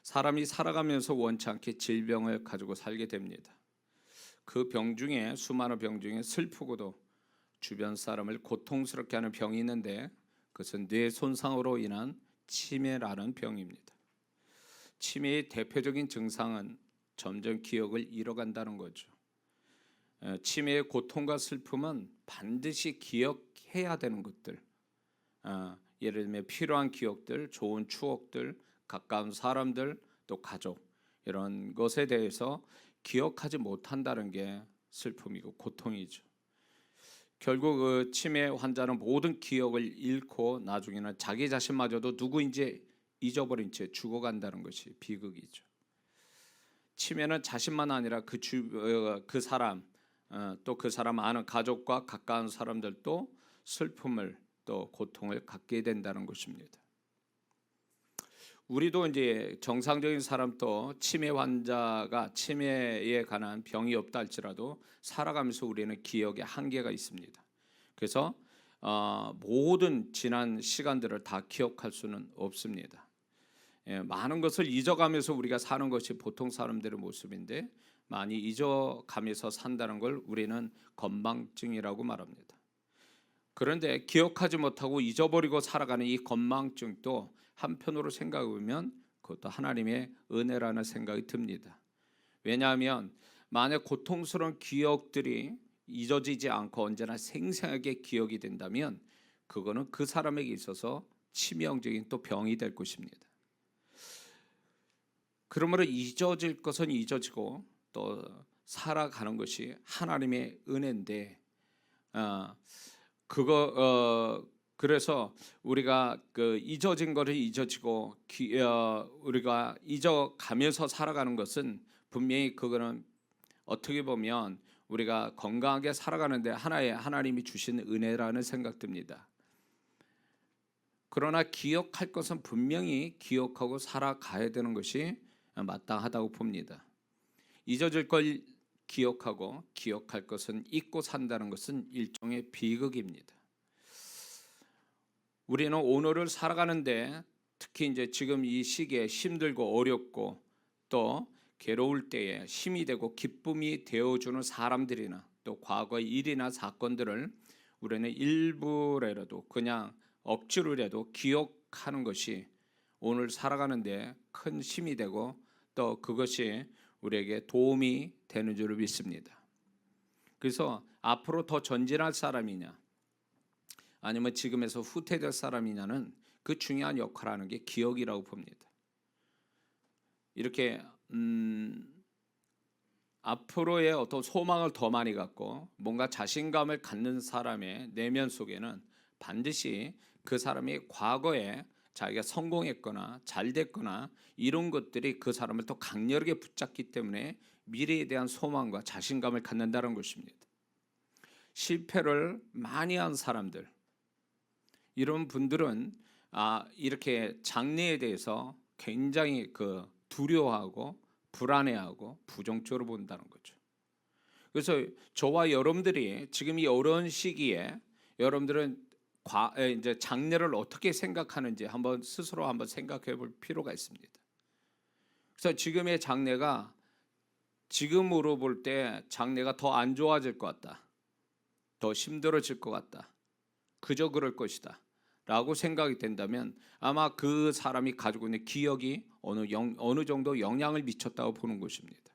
사람이 살아가면서 원치 않게 질병을 가지고 살게 됩니다. 그 병 중에 수많은 병 중에 슬프고도 주변 사람을 고통스럽게 하는 병이 있는데 그것은 뇌 손상으로 인한 치매라는 병입니다. 치매의 대표적인 증상은 점점 기억을 잃어간다는 거죠. 치매의 고통과 슬픔은 반드시 기억해야 되는 것들, 예를 들면 필요한 기억들, 좋은 추억들, 가까운 사람들, 또 가족, 이런 것에 대해서 기억하지 못한다는 게 슬픔이고 고통이죠. 결국 그 치매 환자는 모든 기억을 잃고 나중에는 자기 자신마저도 누구인지 잊어버린 채 죽어간다는 것이 비극이죠. 치매는 자신만 아니라 그 사람, 또 그 사람 아는 가족과 가까운 사람들도 슬픔을 또 고통을 갖게 된다는 것입니다. 우리도 이제 정상적인 사람도 치매 환자가 치매에 관한 병이 없다 할지라도 살아가면서 우리는 기억에 한계가 있습니다. 그래서 모든 지난 시간들을 다 기억할 수는 없습니다. 많은 것을 잊어가면서 우리가 사는 것이 보통 사람들의 모습인데 많이 잊어가면서 산다는 걸 우리는 건망증이라고 말합니다. 그런데 기억하지 못하고 잊어버리고 살아가는 이 건망증도 한편으로 생각해 보면 그것도 하나님의 은혜라는 생각이 듭니다. 왜냐하면 만약 고통스러운 기억들이 잊어지지 않고 언제나 생생하게 기억이 된다면 그거는 그 사람에게 있어서 치명적인 또 병이 될 것입니다. 그러므로 잊어질 것은 잊어지고 또 살아가는 것이 하나님의 은혜인데 그래서 우리가 그 잊어진 것을 잊어지고 우리가 잊어가면서 살아가는 것은 분명히 그거는 어떻게 보면 우리가 건강하게 살아가는데 하나님이 주신 은혜라는 생각 듭니다. 그러나 기억할 것은 분명히 기억하고 살아가야 되는 것이 마땅하다고 봅니다. 잊어질 걸 기억하고 기억할 것은 잊고 산다는 것은 일종의 비극입니다. 우리는 오늘을 살아가는데 특히 이제 지금 이 시기에 힘들고 어렵고 또 괴로울 때에 힘이 되고 기쁨이 되어주는 사람들이나 또 과거의 일이나 사건들을 우리는 일부라도 그냥 억지로라도 기억하는 것이 오늘 살아가는데 큰 힘이 되고 또 그것이 우리에게 도움이 되는 줄 믿습니다. 그래서 앞으로 더 전진할 사람이냐 아니면 지금에서 후퇴될 사람이냐는 그 중요한 역할을 하는 게 기억이라고 봅니다. 이렇게 앞으로의 어떤 소망을 더 많이 갖고 뭔가 자신감을 갖는 사람의 내면 속에는 반드시 그 사람이 과거에 자기가 성공했거나 잘됐거나 이런 것들이 그 사람을 더 강렬하게 붙잡기 때문에 미래에 대한 소망과 자신감을 갖는다는 것입니다. 실패를 많이 한 사람들, 이런 분들은 이렇게 장래에 대해서 굉장히 두려워하고 불안해하고 부정적으로 본다는 거죠. 그래서 저와 여러분들이 지금 이 어려운 시기에 여러분들은 이제 장래를 어떻게 생각하는지 스스로 한번 생각해 볼 필요가 있습니다. 그래서 지금의 장래가 지금으로 볼 때 장래가 더 안 좋아질 것 같다. 더 힘들어질 것 같다. 그저 그럴 것이다. 라고 생각이 된다면 아마 그 사람이 가지고 있는 기억이 어느 정도 영향을 미쳤다고 보는 것입니다.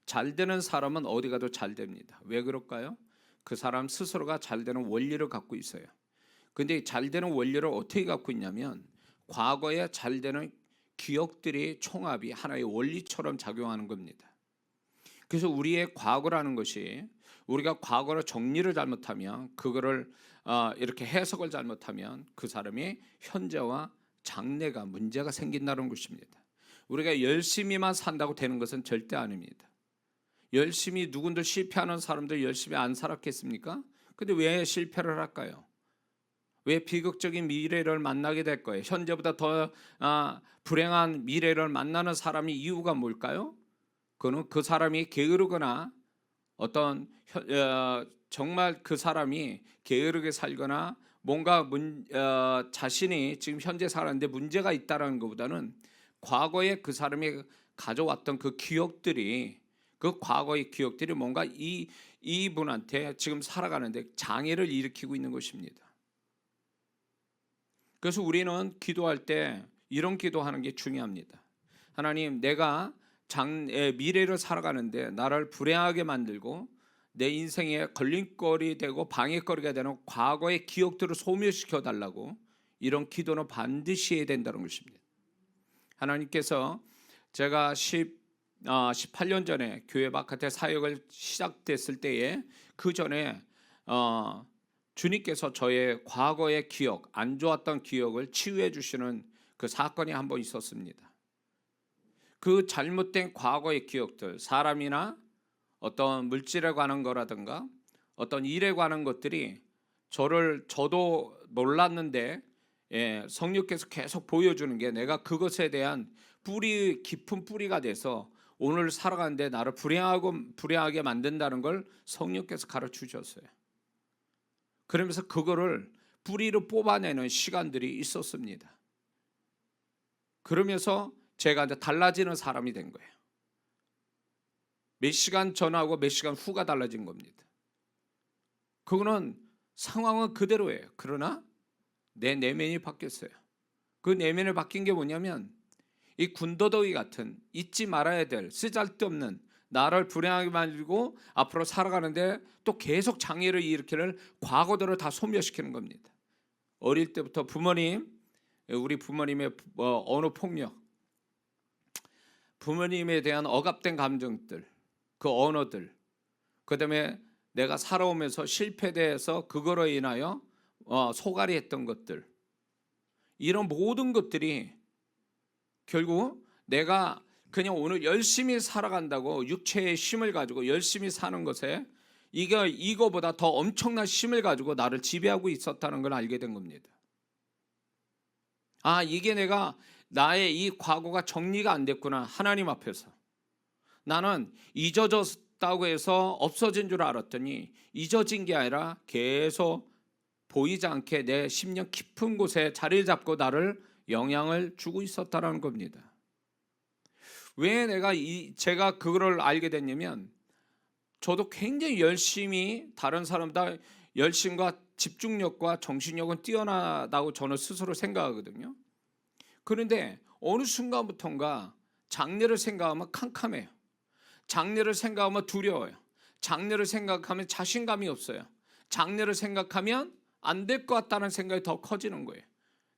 잘 되는 사람은 어디 가도 잘 됩니다. 왜 그럴까요? 그 사람 스스로가 잘 되는 원리를 갖고 있어요. 근데 잘 되는 원리를 어떻게 갖고 있냐면 과거에 잘 되는 기억들이 총합이 하나의 원리처럼 작용하는 겁니다. 그래서 우리의 과거라는 것이 우리가 과거로 정리를 잘못하면 그거를 이렇게 해석을 잘못하면 그 사람이 현재와 장래가 문제가 생긴다는 것입니다. 우리가 열심히만 산다고 되는 것은 절대 아닙니다. 열심히 누군들 실패하는 사람들 열심히 안 살았겠습니까? 근데 왜 실패를 할까요? 왜 비극적인 미래를 만나게 될 거예요? 현재보다 더 불행한 미래를 만나는 사람이 이유가 뭘까요? 그거는 그 사람이 게으르거나 정말 그 사람이 게으르게 살거나 뭔가 자신이 지금 현재 살았는데 문제가 있다는 것보다는 과거에 그 사람이 가져왔던 그 기억들이, 그 과거의 기억들이 뭔가 이분한테 지금 살아가는데 장애를 일으키고 있는 것입니다. 그래서 우리는 기도할 때 이런 기도하는 게 중요합니다. 하나님, 내가 미래를 살아가는데 나를 불행하게 만들고 내 인생에 걸림돌이 되고 방해거리가 되는 과거의 기억들을 소멸시켜 달라고, 이런 기도는 반드시 해야 된다는 것입니다. 하나님께서 제가 18년 전에 교회 바깥에 사역을 시작됐을 때에 그 전에 주님께서 저의 과거의 기억, 안 좋았던 기억을 치유해 주시는 그 사건이 한 번 있었습니다. 그 잘못된 과거의 기억들, 사람이나 어떤 물질에 관한 거라든가 어떤 일에 관한 것들이 저도 몰랐는데 성령께서 계속 보여주는 게, 내가 그것에 대한 깊은 뿌리가 돼서 오늘 살아가는데 나를 불행하게 만든다는 걸 성령께서 가르쳐 주셨어요. 그러면서 그거를 뿌리를 뽑아내는 시간들이 있었습니다. 그러면서 제가 이제 달라지는 사람이 된 거예요. 몇 시간 전하고 몇 시간 후가 달라진 겁니다. 그거는 상황은 그대로예요. 그러나 내 내면이 바뀌었어요. 그 내면을 바뀐 게 뭐냐면, 이 군더더기 같은 잊지 말아야 될 쓰잘데없는 나를 불행하게 만들고 앞으로 살아가는데 또 계속 장애를 일으키는 과거들을 다 소멸시키는 겁니다. 어릴 때부터 우리 부모님의 언어 폭력, 부모님에 대한 억압된 감정들, 그 언어들, 그다음에 내가 살아오면서 실패돼서 그거로 인하여 소갈이 했던 것들, 이런 모든 것들이 결국 내가 그냥 오늘 열심히 살아간다고 육체의 힘을 가지고 열심히 사는 것에 이거보다 더 엄청난 힘을 가지고 나를 지배하고 있었다는 걸 알게 된 겁니다. 이게 나의 이 과거가 정리가 안 됐구나. 하나님 앞에서 나는 잊어졌다고 해서 없어진 줄 알았더니 잊어진 게 아니라 계속 보이지 않게 내 심령 깊은 곳에 자리를 잡고 나를 영향을 주고 있었다는 겁니다. 왜 제가 그거를 알게 됐냐면, 저도 굉장히 열심히, 다른 사람보다 열심과 집중력과 정신력은 뛰어나다고 저는 스스로 생각하거든요. 그런데 어느 순간부터인가 장래를 생각하면 캄캄해요. 장래를 생각하면 두려워요. 장래를 생각하면 자신감이 없어요. 장래를 생각하면 안 될 것 같다는 생각이 더 커지는 거예요.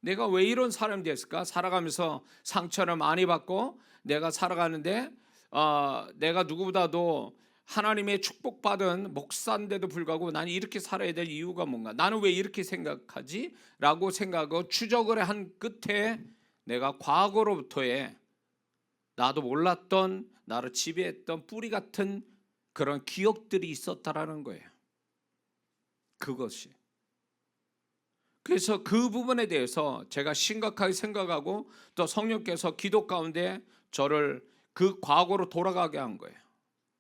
내가 왜 이런 사람이 됐을까? 살아가면서 상처를 많이 받고 내가 살아가는데 내가 누구보다도 하나님의 축복받은 목사인데도 불구하고 나는 이렇게 살아야 될 이유가 뭔가? 나는 왜 이렇게 생각하지? 라고 생각하고 추적을 한 끝에 내가 과거로부터의 나도 몰랐던, 나를 지배했던 뿌리 같은 그런 기억들이 있었다라는 거예요. 그것이. 그래서 그 부분에 대해서 제가 심각하게 생각하고, 또 성령께서 기도 가운데 저를 그 과거로 돌아가게 한 거예요.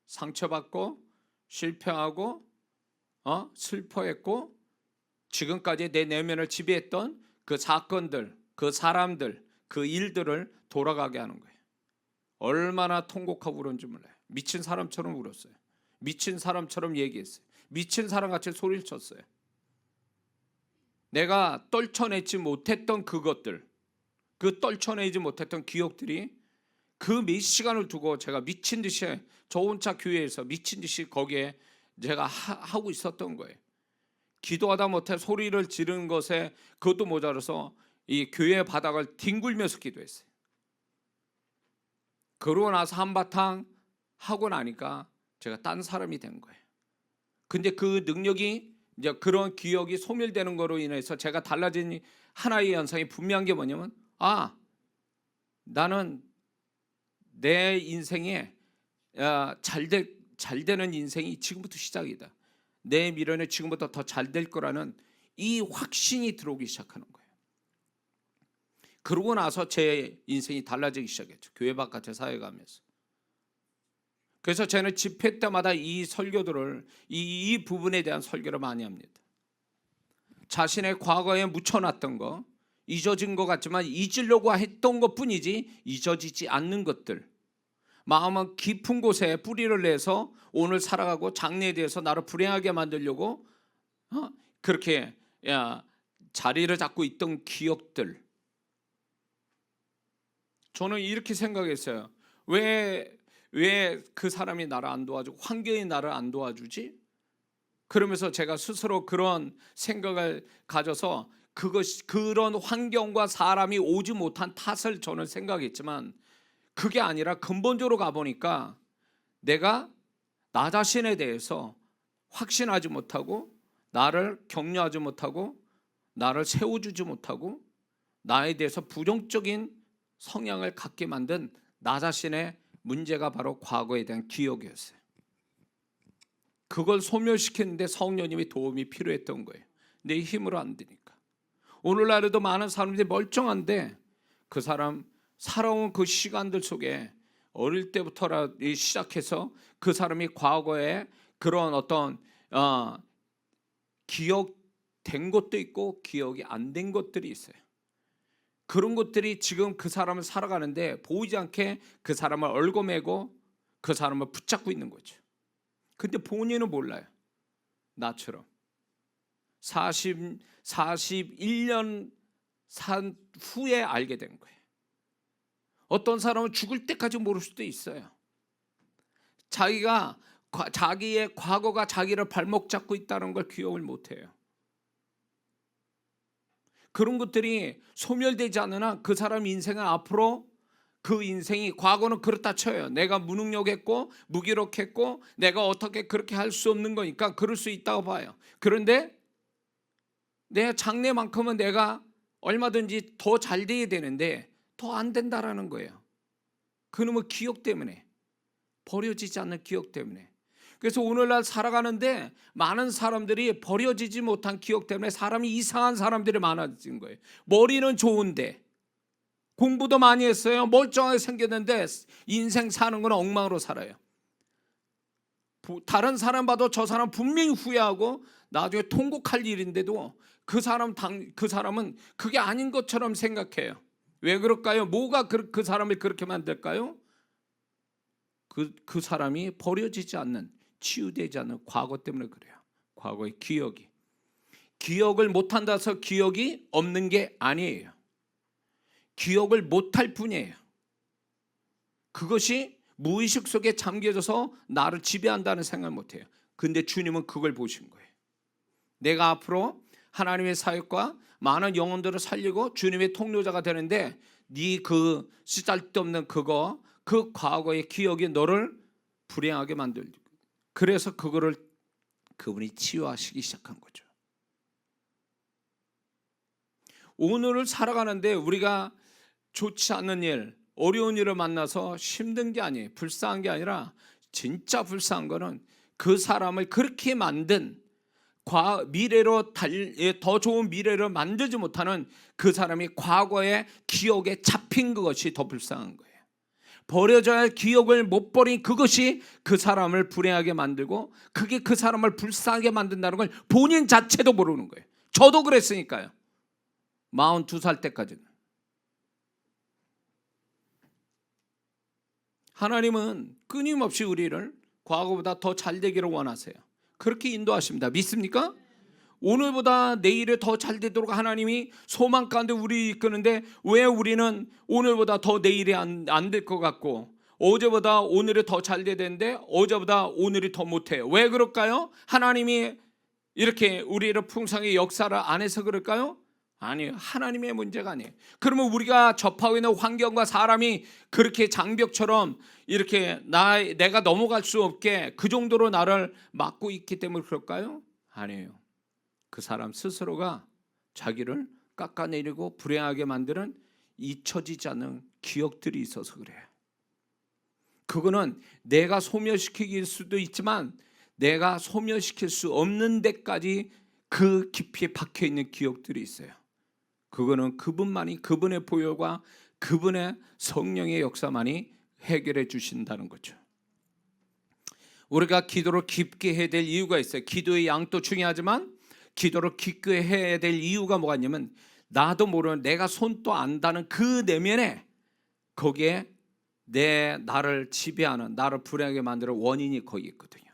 상처받고 실패하고 슬퍼했고 지금까지 내 내면을 지배했던 그 사건들, 그 사람들, 그 일들을 돌아가게 하는 거예요. 얼마나 통곡하고 울었는지 몰라요. 미친 사람처럼 울었어요. 미친 사람처럼 얘기했어요. 미친 사람같이 소리를 쳤어요. 내가 떨쳐내지 못했던 그것들, 그 떨쳐내지 못했던 기억들이 그 몇 시간을 두고 제가 미친 듯이 저 혼자 교회에서 미친 듯이 거기에 제가 하고 있었던 거예요. 기도하다 못해 소리를 지르는 것에 그것도 모자라서 이 교회 바닥을 뒹굴면서 기도했어요. 그러고 나서 한바탕 하고 나니까 제가 딴 사람이 된 거예요. 근데 그 능력이, 이제 그런 기억이 소멸되는 거로 인해서 제가 달라진 하나의 현상이 분명한 게 뭐냐면, 나는 내 인생에 잘 되는 인생이 지금부터 시작이다. 내 미래는 지금부터 더 잘 될 거라는 이 확신이 들어오기 시작하는 거예요. 그러고 나서 제 인생이 달라지기 시작했죠. 교회 바깥에 사역하면서. 그래서 저는 집회 때마다 이 설교들을 이 부분에 대한 설교를 많이 합니다. 자신의 과거에 묻혀놨던 거, 잊어진 것 같지만 잊으려고 했던 것뿐이지 잊어지지 않는 것들, 마음은 깊은 곳에 뿌리를 내서 오늘 살아가고 장래에 대해서 나를 불행하게 만들려고 그렇게 자리를 잡고 있던 기억들. 저는 이렇게 생각했어요. 왜 그 사람이 나를 안 도와주고 환경이 나를 안 도와주지? 그러면서 제가 스스로 그런 생각을 가져서 그런 환경과 사람이 오지 못한 탓을 저는 생각했지만, 그게 아니라 근본적으로 가보니까 내가 나 자신에 대해서 확신하지 못하고, 나를 격려하지 못하고, 나를 세워주지 못하고, 나에 대해서 부정적인 성향을 갖게 만든 나 자신의 문제가 바로 과거에 대한 기억이었어요. 그걸 소멸시키는데 성령님의 도움이 필요했던 거예요. 내 힘으로 안 되니까. 오늘날에도 많은 사람들이 멀쩡한데 그 사람 살아온 그 시간들 속에 어릴 때부터 시작해서 그 사람이 과거에 그런 어떤 기억된 것도 있고 기억이 안 된 것들이 있어요. 그런 것들이 지금 그 사람을 살아가는데 보이지 않게 그 사람을 얽어매고 그 사람을 붙잡고 있는 거죠. 근데 본인은 몰라요. 나처럼 41년 산 후에 알게 된 거예요. 어떤 사람은 죽을 때까지 모를 수도 있어요. 자기의 과거가 자기를 발목 잡고 있다는 걸 기억을 못해요. 그런 것들이 소멸되지 않는 한 그 사람 인생은 앞으로 그 인생이, 과거는 그렇다 쳐요. 내가 무능력했고 무기력했고 내가 어떻게 그렇게 할 수 없는 거니까 그럴 수 있다고 봐요. 그런데 내 장래만큼은 내가 얼마든지 더 잘 돼야 되는데 더 안 된다라는 거예요. 그놈의 기억 때문에, 버려지지 않는 기억 때문에. 그래서 오늘날 살아가는데 많은 사람들이 버려지지 못한 기억 때문에 사람이 이상한 사람들이 많아진 거예요. 머리는 좋은데 공부도 많이 했어요. 멀쩡하게 생겼는데 인생 사는 건 엉망으로 살아요. 다른 사람 봐도 저 사람 분명히 후회하고 나중에 통곡할 일인데도 그 사람은 그게 아닌 것처럼 생각해요. 왜 그럴까요? 뭐가 그 사람을 그렇게 만들까요? 그 사람이 버려지지 않는, 치유되지 않는 과거 때문에 그래요. 과거의 기억을 못한다 해서 기억이 없는 게 아니에요. 기억을 못할 뿐이에요. 그것이 무의식 속에 잠겨져서 나를 지배한다는 생각을 못해요. 근데 주님은 그걸 보신 거예요. 내가 앞으로 하나님의 사역과 많은 영혼들을 살리고 주님의 통로자가 되는데 네 그 쓰잘데없는 그 과거의 기억이 너를 불행하게 만들고, 그래서 그거를 그분이 치유하시기 시작한 거죠. 오늘을 살아가는데 우리가 좋지 않는 일, 어려운 일을 만나서 힘든 게 아니에요. 불쌍한 게 아니라 진짜 불쌍한 거는 그 사람을 그렇게 만든, 미래로 더 좋은 미래를 만들지 못하는 그 사람이 과거의 기억에 잡힌 그것이 더 불쌍한 거예요. 버려져야 할 기억을 못 버린 그것이 그 사람을 불행하게 만들고, 그게 그 사람을 불쌍하게 만든다는 걸 본인 자체도 모르는 거예요. 저도 그랬으니까요. 42살 때까지는. 하나님은 끊임없이 우리를 과거보다 더 잘 되기를 원하세요. 그렇게 인도하십니다. 믿습니까? 오늘보다 내일에 더 잘 되도록 하나님이 소망 가운데 우리 이끄는데, 왜 우리는 오늘보다 더 내일이 안 될 것 같고 어제보다 오늘이 더 잘 돼야 되는데 어제보다 오늘이 더 못해요? 왜 그럴까요? 하나님이 이렇게 우리를 풍성히 역사를 안 해서 그럴까요? 아니에요. 하나님의 문제가 아니에요. 그러면 우리가 접하고 있는 환경과 사람이 그렇게 장벽처럼 이렇게 내가 넘어갈 수 없게 그 정도로 나를 막고 있기 때문에 그럴까요? 아니에요. 그 사람 스스로가 자기를 깎아내리고 불행하게 만드는 잊혀지지 않는 기억들이 있어서 그래요. 그거는 내가 소멸시킬 수도 있지만 내가 소멸시킬 수 없는 데까지 그 깊이에 박혀있는 기억들이 있어요. 그거는 그분만이, 그분의 보혈과 그분의 성령의 역사만이 해결해 주신다는 거죠. 우리가 기도를 깊게 해야 될 이유가 있어요. 기도의 양도 중요하지만 기도를 깊게 해야 될 이유가 뭐가 있냐면, 나도 모르는 내가 손도 안다는 그 내면에 거기에 나를 지배하는, 나를 불행하게 만드는 원인이 거기 있거든요.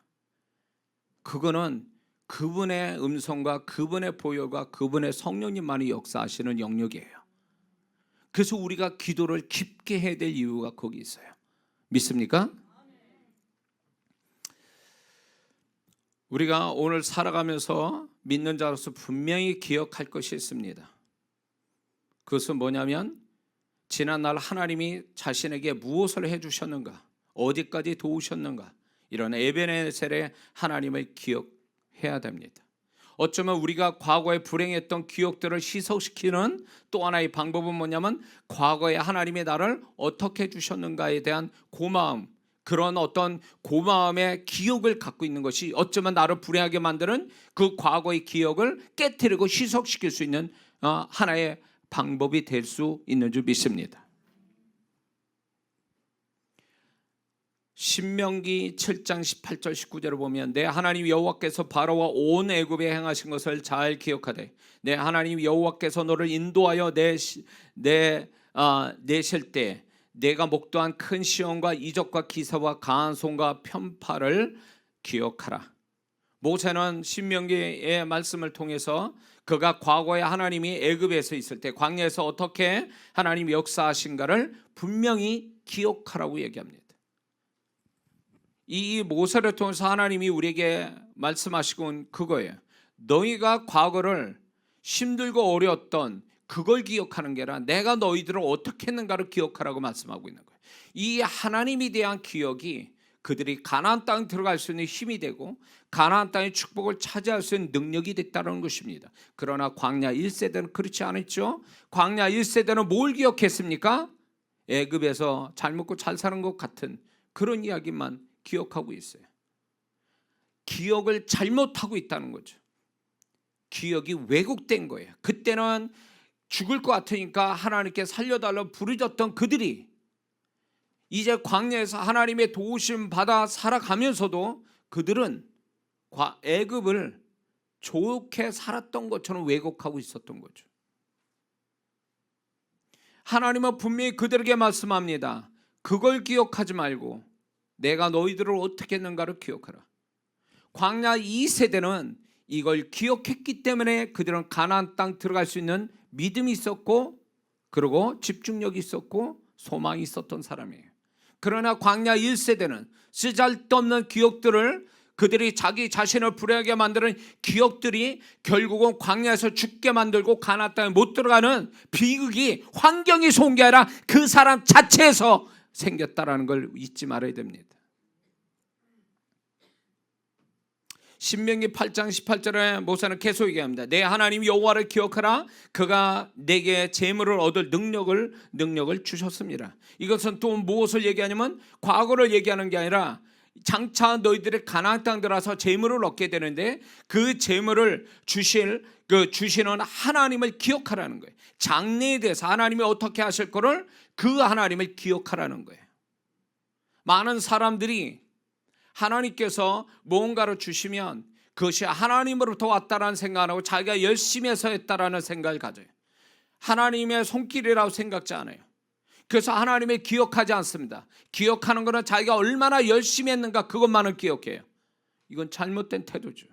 그거는 그분의 음성과 그분의 보혈과 그분의 성령님만이 역사하시는 영역이에요. 그래서 우리가 기도를 깊게 해야 될 이유가 거기 있어요. 믿습니까? 우리가 오늘 살아가면서 믿는 자로서 분명히 기억할 것이 있습니다. 그것은 뭐냐면 지난날 하나님이 자신에게 무엇을 해주셨는가, 어디까지 도우셨는가, 이런 에베네셀의 하나님을 기억해야 됩니다. 어쩌면 우리가 과거에 불행했던 기억들을 희석시키는 또 하나의 방법은 뭐냐면 과거에 하나님이 나를 어떻게 해주셨는가에 대한 고마움, 그런 어떤 고마움의 기억을 갖고 있는 것이 어쩌면 나를 불행하게 만드는 그 과거의 기억을 깨트리고 희석시킬 수 있는 하나의 방법이 될 수 있는 줄 믿습니다. 신명기 7장 18절 19절을 보면 내 하나님 여호와께서 바로와 온 애굽에 행하신 것을 잘 기억하되 내 하나님 여호와께서 너를 인도하여 내실 때 내가 목도한 큰 시험과 이적과 기사와 강한 손과 편파를 기억하라. 모세는 신명기의 말씀을 통해서 그가 과거에 하나님이 애굽에서 있을 때 광야에서 어떻게 하나님이 역사하신가를 분명히 기억하라고 얘기합니다. 이 모세를 통해서 하나님이 우리에게 말씀하시곤 그거예요. 너희가 과거를 힘들고 어려웠던 그걸 기억하는 게 아니라 내가 너희들을 어떻게 했는가를 기억하라고 말씀하고 있는 거예요. 이 하나님에 대한 기억이 그들이 가나안 땅에 들어갈 수 있는 힘이 되고 가나안 땅의 축복을 차지할 수 있는 능력이 됐다는 것입니다. 그러나 광야 1세대는 그렇지 않았죠. 광야 1세대는 뭘 기억했습니까? 애굽에서 잘 먹고 잘 사는 것 같은 그런 이야기만 기억하고 있어요. 기억을 잘못하고 있다는 거죠. 기억이 왜곡된 거예요. 그때는 죽을 것 같으니까 하나님께 살려달라고 부르짖던 그들이 이제 광야에서 하나님의 도우심 받아 살아가면서도 그들은 애굽을 좋게 살았던 것처럼 왜곡하고 있었던 거죠. 하나님은 분명히 그들에게 말씀합니다. 그걸 기억하지 말고 내가 너희들을 어떻게 했는가를 기억하라. 광야 2세대는 이걸 기억했기 때문에 그들은 가나안 땅 들어갈 수 있는 믿음이 있었고 그리고 집중력이 있었고 소망이 있었던 사람이에요. 그러나 광야 1세대는 쓰잘데없는 기억들을 그들이 자기 자신을 불행하게 만드는 기억들이 결국은 광야에서 죽게 만들고 가나안 땅에 못 들어가는 비극이 환경이 좋은 게 아니라 그 사람 자체에서 생겼다라는 걸 잊지 말아야 됩니다. 신명기 8장 18절에 모세는 계속 얘기합니다. 내 하나님 여호와를 기억하라. 그가 내게 재물을 얻을 능력을 주셨습니다. 이것은 또 무엇을 얘기하냐면 과거를 얘기하는 게 아니라 장차 너희들이 가나안 땅 들어서 재물을 얻게 되는데 그 재물을 주시는 하나님을 기억하라는 거예요. 장래에 대해서 하나님이 어떻게 하실 거를 그 하나님을 기억하라는 거예요. 많은 사람들이 하나님께서 무언가를 주시면 그것이 하나님으로부터 왔다라는 생각을 하고 자기가 열심히 해서 했다라는 생각을 가져요. 하나님의 손길이라고 생각지 않아요. 그래서 하나님을 기억하지 않습니다. 기억하는 것은 자기가 얼마나 열심히 했는가 그것만을 기억해요. 이건 잘못된 태도죠.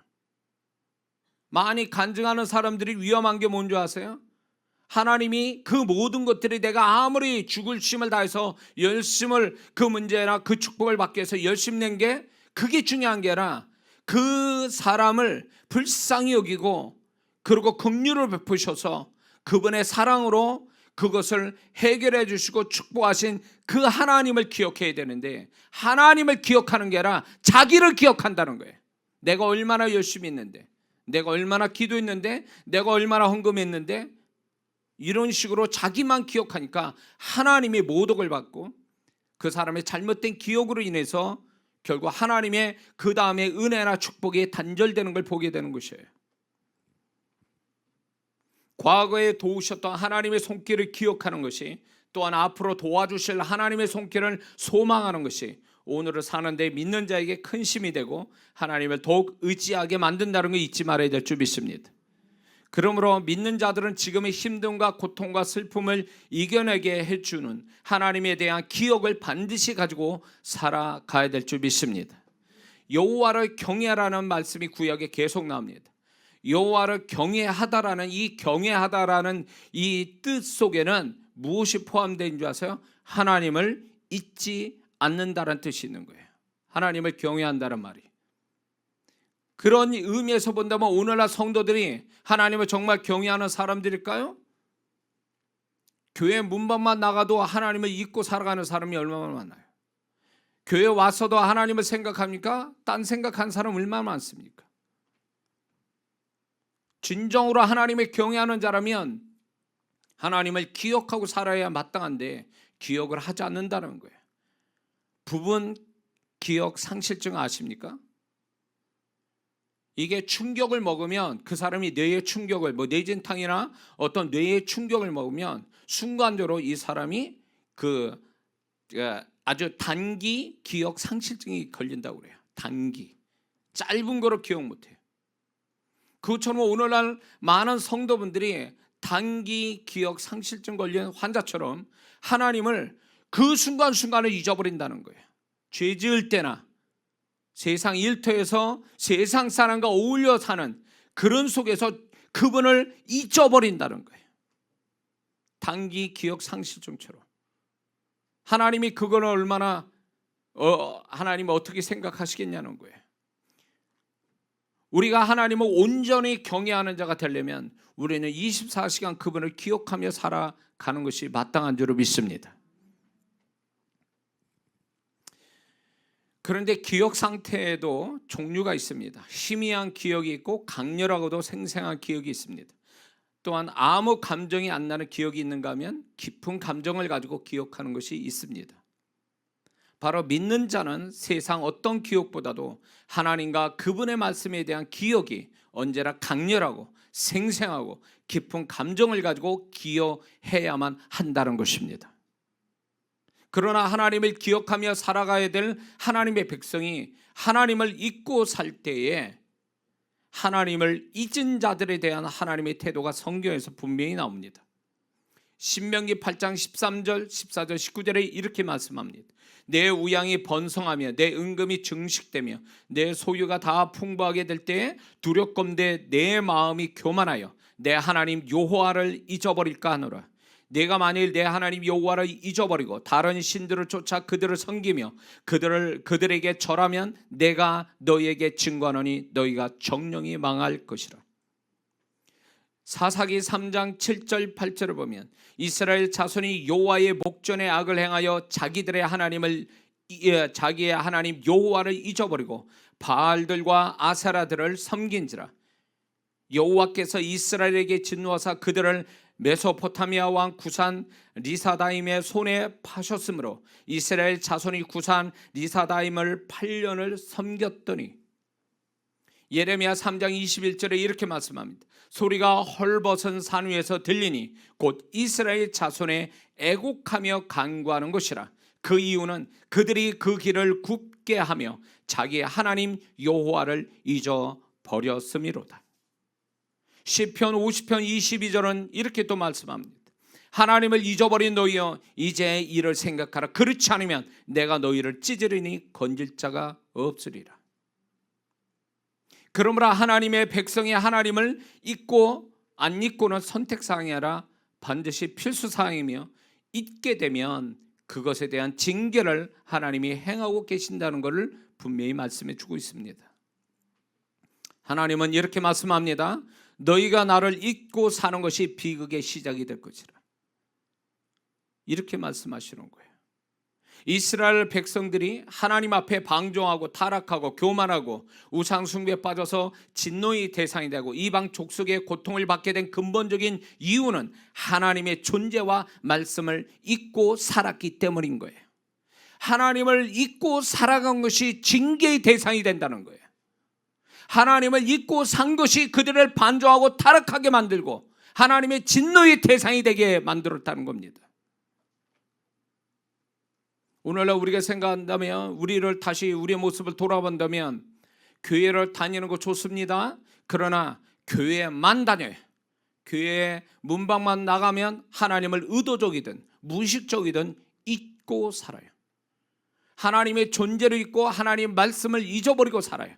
많이 간증하는 사람들이 위험한 게 뭔지 아세요? 하나님이 그 모든 것들이 내가 아무리 죽을 힘을 다해서 열심을 그 문제나 그 축복을 받기 위해서 열심 낸 게 그게 중요한 게 아니라 그 사람을 불쌍히 여기고 그리고 긍휼을 베푸셔서 그분의 사랑으로 그것을 해결해 주시고 축복하신 그 하나님을 기억해야 되는데 하나님을 기억하는 게 아니라 자기를 기억한다는 거예요. 내가 얼마나 열심히 했는데 내가 얼마나 기도했는데 내가 얼마나 헌금했는데 이런 식으로 자기만 기억하니까 하나님이 모독을 받고 그 사람의 잘못된 기억으로 인해서 결국 하나님의 그 다음에 은혜나 축복이 단절되는 걸 보게 되는 것이에요. 과거에 도우셨던 하나님의 손길을 기억하는 것이 또한 앞으로 도와주실 하나님의 손길을 소망하는 것이 오늘을 사는데 믿는 자에게 큰 힘이 되고 하나님을 더욱 의지하게 만든다는 거 잊지 말아야 될 줄 믿습니다. 그러므로 믿는 자들은 지금의 힘듦과 고통과 슬픔을 이겨내게 해주는 하나님에 대한 기억을 반드시 가지고 살아가야 될 줄 믿습니다. 여호와를 경외하라는 말씀이 구약에 계속 나옵니다. 여호와를 경외하다라는 이 경외하다라는 이 뜻 속에는 무엇이 포함되어 있는 줄 아세요? 하나님을 잊지 않는다는 뜻이 있는 거예요. 하나님을 경외한다는 말이. 그런 의미에서 본다면 오늘날 성도들이 하나님을 정말 경외하는 사람들일까요? 교회 문밖만 나가도 하나님을 잊고 살아가는 사람이 얼마나 많아요? 교회 와서도 하나님을 생각합니까? 딴 생각하는 사람 얼마나 많습니까? 진정으로 하나님을 경외하는 자라면 하나님을 기억하고 살아야 마땅한데 기억을 하지 않는다는 거예요. 부분 기억 상실증 아십니까? 이게 충격을 먹으면 그 사람이 뇌의 충격을 뇌진탕이나 어떤 뇌의 충격을 먹으면 순간적으로 이 사람이 아주 단기 기억 상실증이 걸린다고 그래요. 단기 짧은 거로 기억 못해요. 그것처럼 오늘날 많은 성도분들이 단기 기억 상실증 걸린 환자처럼 하나님을 그 순간순간을 잊어버린다는 거예요. 죄 지을 때나 세상 일터에서 세상 사람과 어울려 사는 그런 속에서 그분을 잊어버린다는 거예요. 단기 기억 상실증처럼. 하나님이 그걸 얼마나 하나님 어떻게 생각하시겠냐는 거예요. 우리가 하나님을 온전히 경외하는 자가 되려면 우리는 24시간 그분을 기억하며 살아가는 것이 마땅한 줄로 믿습니다. 그런데 기억 상태에도 종류가 있습니다. 희미한 기억이 있고 강렬하고도 생생한 기억이 있습니다. 또한 아무 감정이 안 나는 기억이 있는가 하면 깊은 감정을 가지고 기억하는 것이 있습니다. 바로 믿는 자는 세상 어떤 기억보다도 하나님과 그분의 말씀에 대한 기억이 언제나 강렬하고 생생하고 깊은 감정을 가지고 기억해야만 한다는 것입니다. 그러나 하나님을 기억하며 살아가야 될 하나님의 백성이 하나님을 잊고 살 때에 하나님을 잊은 자들에 대한 하나님의 태도가 성경에서 분명히 나옵니다. 신명기 8장 13절, 14절, 19절에 이렇게 말씀합니다. 내 우양이 번성하며 내 은금이 증식되며 내 소유가 다 풍부하게 될 때에 두렵건대 내 마음이 교만하여 내 하나님 여호와를 잊어버릴까 하노라. 내가 만일 내 하나님 여호와를 잊어버리고 다른 신들을 쫓아 그들을 섬기며 그들에게 절하면 내가 너희에게 증거하노니 너희가 정령이 망할 것이라. 사사기 3장 7절 8절을 보면 이스라엘 자손이 여호와의 목전에 악을 행하여 자기의 하나님 여호와를 잊어버리고 바알들과 아세라들을 섬긴지라. 여호와께서 이스라엘에게 진노하사 그들을 메소포타미아 왕 구산 리사다임의 손에 파셨으므로 이스라엘 자손이 구산 리사다임을 8년을 섬겼더니. 예레미야 3장 21절에 이렇게 말씀합니다. 소리가 헐벗은 산 위에서 들리니 곧 이스라엘 자손의 애곡하며 간구하는 것이라. 그 이유는 그들이 그 길을 굽게 하며 자기 하나님 여호와를 잊어버렸음이로다. 시편 50편 22절은 이렇게 또 말씀합니다. 하나님을 잊어버린 너희여 이제 이를 생각하라. 그렇지 않으면 내가 너희를 찢으리니 건질 자가 없으리라. 그러므로 하나님의 백성이 하나님을 잊고 안 잊고는 선택사항이 아니라 반드시 필수사항이며 잊게 되면 그것에 대한 징계를 하나님이 행하고 계신다는 것을 분명히 말씀해 주고 있습니다. 하나님은 이렇게 말씀합니다. 너희가 나를 잊고 사는 것이 비극의 시작이 될 것이라. 이렇게 말씀하시는 거예요. 이스라엘 백성들이 하나님 앞에 방종하고 타락하고 교만하고 우상 숭배에 빠져서 진노의 대상이 되고 이방 족속의 고통을 받게 된 근본적인 이유는 하나님의 존재와 말씀을 잊고 살았기 때문인 거예요. 하나님을 잊고 살아간 것이 징계의 대상이 된다는 거예요. 하나님을 잊고 산 것이 그들을 반조하고 타락하게 만들고 하나님의 진노의 대상이 되게 만들었다는 겁니다. 오늘날 우리가 생각한다면 우리를 다시 우리의 모습을 돌아본다면 교회를 다니는 거 좋습니다. 그러나 교회만 다녀요. 교회 문방만 나가면 하나님을 의도적이든 무의식적이든 잊고 살아요. 하나님의 존재를 잊고 하나님의 말씀을 잊어버리고 살아요.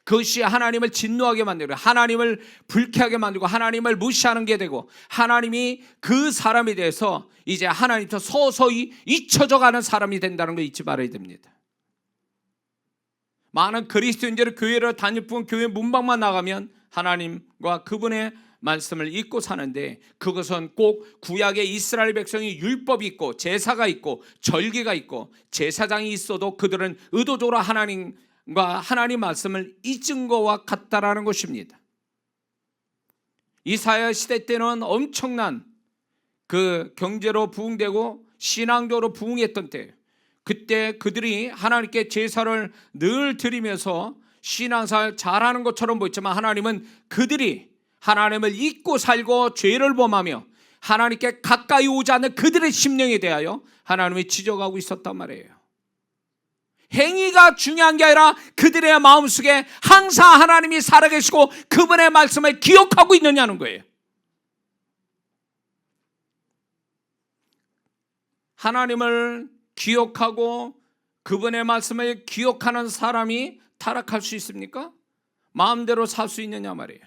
그것이 하나님을 진노하게 만들고 하나님을 불쾌하게 만들고 하나님을 무시하는 게 되고, 하나님이 그 사람에 대해서 이제 하나님부터 서서히 잊혀져 가는 사람이 된다는 걸 잊지 말아야 됩니다. 많은 그리스도인들은 교회를 다닐 뿐 교회 문방만 나가면 하나님과 그분의 말씀을 잊고 사는데, 그것은 꼭 구약의 이스라엘 백성이 율법이 있고 제사가 있고 절기가 있고 제사장이 있어도 그들은 의도적으로 하나님과 하나님 말씀을 잊은 것과 같다라는 것입니다. 이사야 시대 때는 엄청난 그 경제로 부흥되고 신앙적으로 부흥했던 때예요. 그때 그들이 하나님께 제사를 늘 드리면서 신앙생활 잘하는 것처럼 보였지만, 하나님은 그들이 하나님을 잊고 살고 죄를 범하며 하나님께 가까이 오지 않는 그들의 심령에 대하여 하나님이 지적하고 있었단 말이에요. 행위가 중요한 게 아니라 그들의 마음속에 항상 하나님이 살아계시고 그분의 말씀을 기억하고 있느냐는 거예요. 하나님을 기억하고 그분의 말씀을 기억하는 사람이 타락할 수 있습니까? 마음대로 살 수 있느냐 말이에요.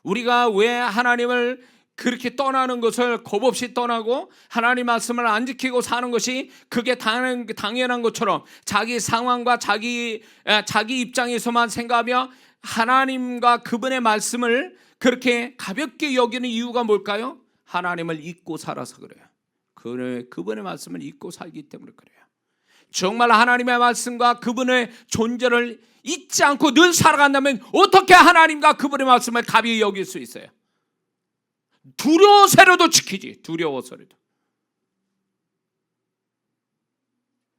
우리가 왜 하나님을 그렇게 떠나는 것을 겁없이 떠나고 하나님 말씀을 안 지키고 사는 것이 그게 당연한 것처럼 자기 상황과 자기 입장에서만 생각하며 하나님과 그분의 말씀을 그렇게 가볍게 여기는 이유가 뭘까요? 하나님을 잊고 살아서 그래요. 그분의 말씀을 잊고 살기 때문에 그래요. 정말 하나님의 말씀과 그분의 존재를 잊지 않고 늘 살아간다면 어떻게 하나님과 그분의 말씀을 가벼이 여길 수 있어요? 두려워서라도 지키지. 두려워서라도.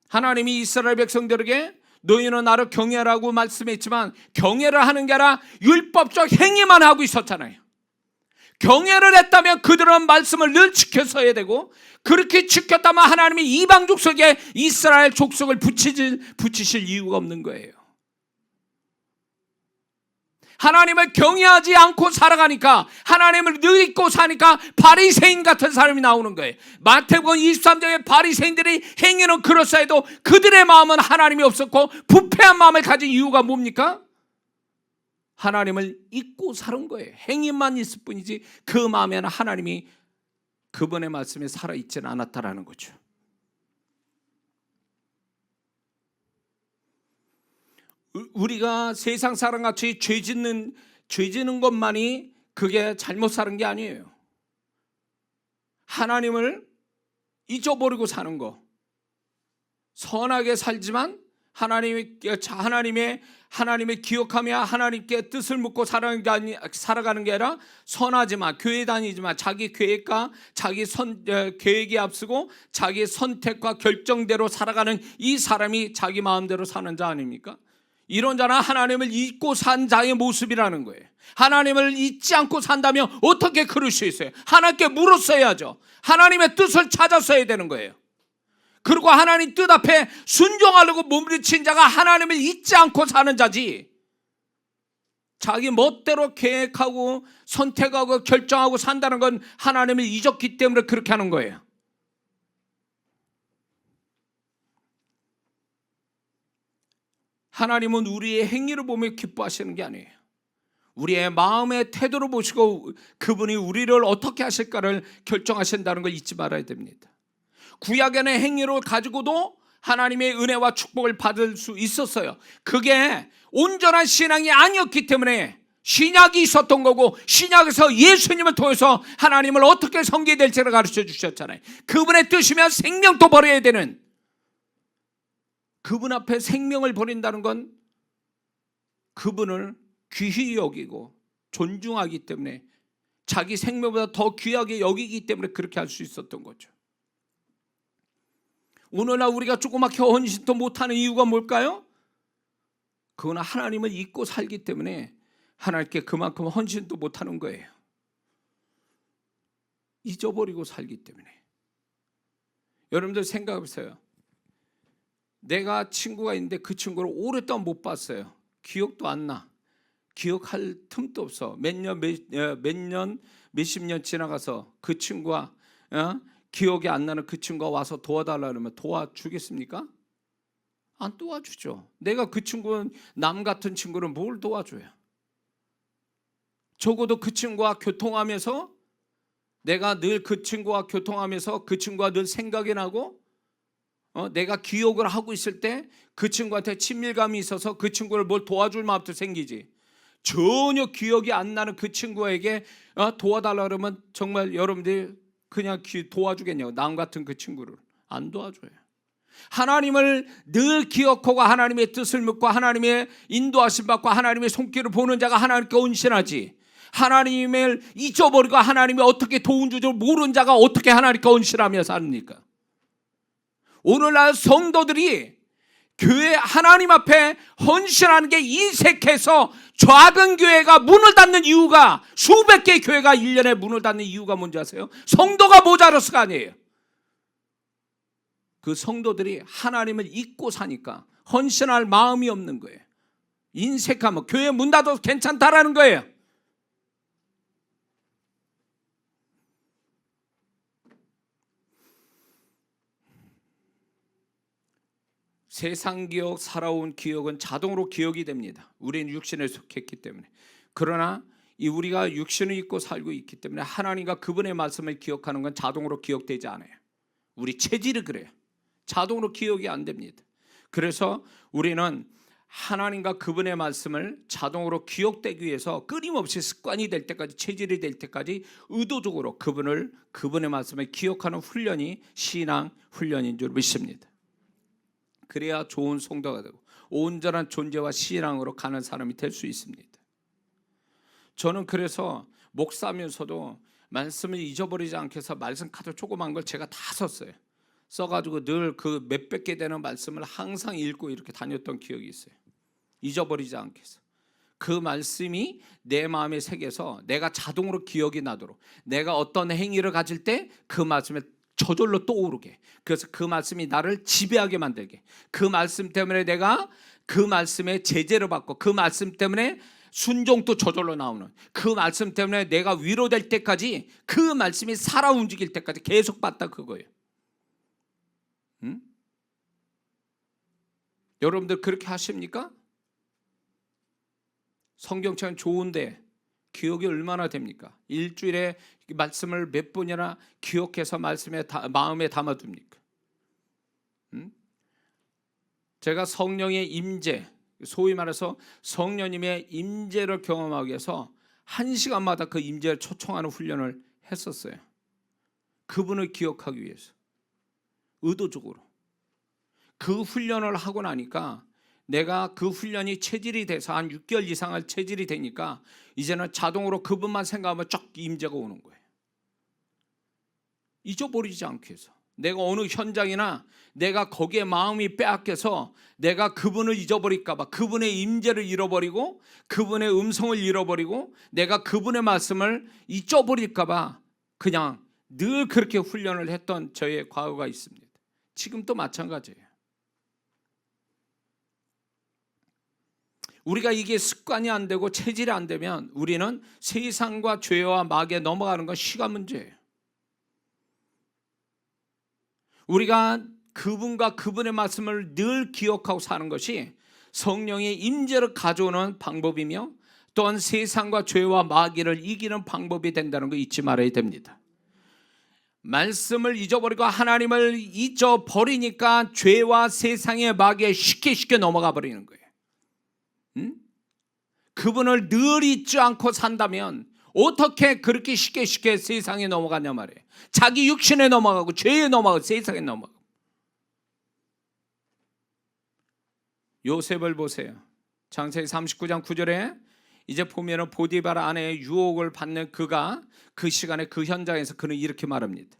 하나님이 이스라엘 백성들에게 너희는 나를 경외하라고 말씀했지만 경외를 하는 게 아니라 율법적 행위만 하고 있었잖아요. 경외를 했다면 그들은 말씀을 늘 지켰어야 되고, 그렇게 지켰다면 하나님이 이방 족속에 이스라엘 족속을 붙이실 이유가 없는 거예요. 하나님을 경외하지 않고 살아가니까, 하나님을 늘 잊고 사니까 바리새인 같은 사람이 나오는 거예요. 마태복음 23장에 바리새인들이 행위는 그럴싸해도 그들의 마음은 하나님이 없었고 부패한 마음을 가진 이유가 뭡니까? 하나님을 잊고 사는 거예요. 행위만 있을 뿐이지 그 마음에는 하나님이 그분의 말씀에 살아있지는 않았다라는 거죠. 우리가 세상 사람같이 죄 짓는 것만이 그게 잘못 사는 게 아니에요. 하나님을 잊어버리고 사는 거, 선하게 살지만 하나님을 기억하며 하나님께 뜻을 묻고 살아가는 게 아니라, 선하지만 교회 다니지만 자기 계획과 자기 계획이 앞서고 자기 선택과 결정대로 살아가는 이 사람이 자기 마음대로 사는 자 아닙니까? 이런 자는 하나님을 잊고 산 자의 모습이라는 거예요. 하나님을 잊지 않고 산다면 어떻게 그럴 수 있어요? 하나님께 물었어야죠. 하나님의 뜻을 찾았어야 되는 거예요. 그리고 하나님 뜻 앞에 순종하려고 몸부림친 자가 하나님을 잊지 않고 사는 자지, 자기 멋대로 계획하고 선택하고 결정하고 산다는 건 하나님을 잊었기 때문에 그렇게 하는 거예요. 하나님은 우리의 행위를 보며 기뻐하시는 게 아니에요. 우리의 마음의 태도를 보시고 그분이 우리를 어떻게 하실까를 결정하신다는 걸 잊지 말아야 됩니다. 구약에는 행위를 가지고도 하나님의 은혜와 축복을 받을 수 있었어요. 그게 온전한 신앙이 아니었기 때문에 신약이 있었던 거고, 신약에서 예수님을 통해서 하나님을 어떻게 섬겨야 될지를 가르쳐 주셨잖아요. 그분의 뜻이면 생명도 버려야 되는, 그분 앞에 생명을 버린다는 건 그분을 귀히 여기고 존중하기 때문에, 자기 생명보다 더 귀하게 여기기 때문에 그렇게 할 수 있었던 거죠. 오늘날 우리가 조그맣게 헌신도 못하는 이유가 뭘까요? 그건 하나님을 잊고 살기 때문에 하나님께 그만큼 헌신도 못하는 거예요. 잊어버리고 살기 때문에. 여러분들 생각해 보세요. 내가 친구가 있는데 그 친구를 오랫동안 못 봤어요. 기억도 안 나. 기억할 틈도 없어. 몇십 년 지나가서 그 친구가 기억이 안 나는 그 친구가 와서 도와달라 그러면 도와주겠습니까? 안 도와주죠. 내가 그 친구는 남 같은 친구를 뭘 도와줘요? 적어도 그 친구와 교통하면서 내가 늘 그 친구와 교통하면서 그 친구가 늘 생각이 나고 내가 기억을 하고 있을 때 그 친구한테 친밀감이 있어서 그 친구를 뭘 도와줄 마음도 생기지. 전혀 기억이 안 나는 그 친구에게 도와달라 그러면 정말 여러분들이 그냥 도와주겠냐고. 남 같은 그 친구를 안 도와줘요. 하나님을 늘 기억하고 하나님의 뜻을 묻고 하나님의 인도하심 받고 하나님의 손길을 보는 자가 하나님께 온신하지, 하나님을 잊어버리고 하나님이 어떻게 도움 주줄 모르는 자가 어떻게 하나님께 온신하며 삽니까? 오늘날 성도들이 교회 하나님 앞에 헌신하는 게 인색해서 작은 교회가 문을 닫는 이유가, 수백 개의 교회가 1년에 문을 닫는 이유가 뭔지 아세요? 성도가 모자라서가 아니에요. 그 성도들이 하나님을 잊고 사니까 헌신할 마음이 없는 거예요. 인색하면 교회 문 닫아도 괜찮다라는 거예요. 세상 기억, 살아온 기억은 자동으로 기억이 됩니다. 우리는 육신에 속했기 때문에. 그러나 우리가 육신을 입고 살고 있기 때문에 하나님과 그분의 말씀을 기억하는 건 자동으로 기억되지 않아요. 우리 체질이 그래요. 자동으로 기억이 안 됩니다. 그래서 우리는 하나님과 그분의 말씀을 자동으로 기억되기 위해서 끊임없이 습관이 될 때까지, 체질이 될 때까지 의도적으로 그분의 말씀을 기억하는 훈련이 신앙 훈련인 줄 믿습니다. 그래야 좋은 성도가 되고 온전한 존재와 신앙으로 가는 사람이 될 수 있습니다. 저는 그래서 목사면서도 말씀을 잊어버리지 않게 해서 말씀 카드 조그만 걸 제가 다 썼어요. 써가지고 늘 그 몇백 개 되는 말씀을 항상 읽고 이렇게 다녔던 기억이 있어요. 잊어버리지 않게 해서. 그 말씀이 내 마음에 새겨서 내가 자동으로 기억이 나도록, 내가 어떤 행위를 가질 때 그 말씀에 저절로 떠오르게, 그래서 그 말씀이 나를 지배하게 만들게, 그 말씀 때문에 내가 그 말씀에 제재를 받고 그 말씀 때문에 순종도 저절로 나오는, 그 말씀 때문에 내가 위로될 때까지, 그 말씀이 살아 움직일 때까지 계속 받다, 그거예요. 여러분들 그렇게 하십니까? 성경책은 좋은데 기억이 얼마나 됩니까? 일주일에 말씀을 몇 번이나 기억해서 마음에 담아둡니까? 제가 성령의 임재, 소위 말해서 성령님의 임재를 경험하기 위해서 1시간마다 그 임재를 초청하는 훈련을 했었어요. 그분을 기억하기 위해서 의도적으로. 그 훈련을 하고 나니까 내가 그 훈련이 체질이 돼서 한 6개월 이상을 체질이 되니까 이제는 자동으로 그분만 생각하면 쫙 임재가 오는 거예요. 잊어버리지 않기 위해서. 내가 어느 현장이나 내가 거기에 마음이 빼앗겨서 내가 그분을 잊어버릴까 봐, 그분의 임재를 잃어버리고 그분의 음성을 잃어버리고 내가 그분의 말씀을 잊어버릴까 봐 그냥 늘 그렇게 훈련을 했던 저의 과거가 있습니다. 지금도 마찬가지예요. 우리가 이게 습관이 안 되고 체질이 안 되면 우리는 세상과 죄와 마귀에 넘어가는 건 시간 문제예요. 우리가 그분과 그분의 말씀을 늘 기억하고 사는 것이 성령의 임재를 가져오는 방법이며 또한 세상과 죄와 마귀를 이기는 방법이 된다는 거 잊지 말아야 됩니다. 말씀을 잊어버리고 하나님을 잊어버리니까 죄와 세상의 마귀에 쉽게 넘어가 버리는 거예요. 그분을 늘 잊지 않고 산다면 어떻게 그렇게 쉽게 세상에 넘어가냐 말이에요. 자기 육신에 넘어가고 죄에 넘어가고 세상에 넘어가고. 요셉을 보세요. 창세기 39장 9절에 이제 보면은 보디발 아내의 유혹을 받는 그가 그 시간에 그 현장에서 그는 이렇게 말합니다.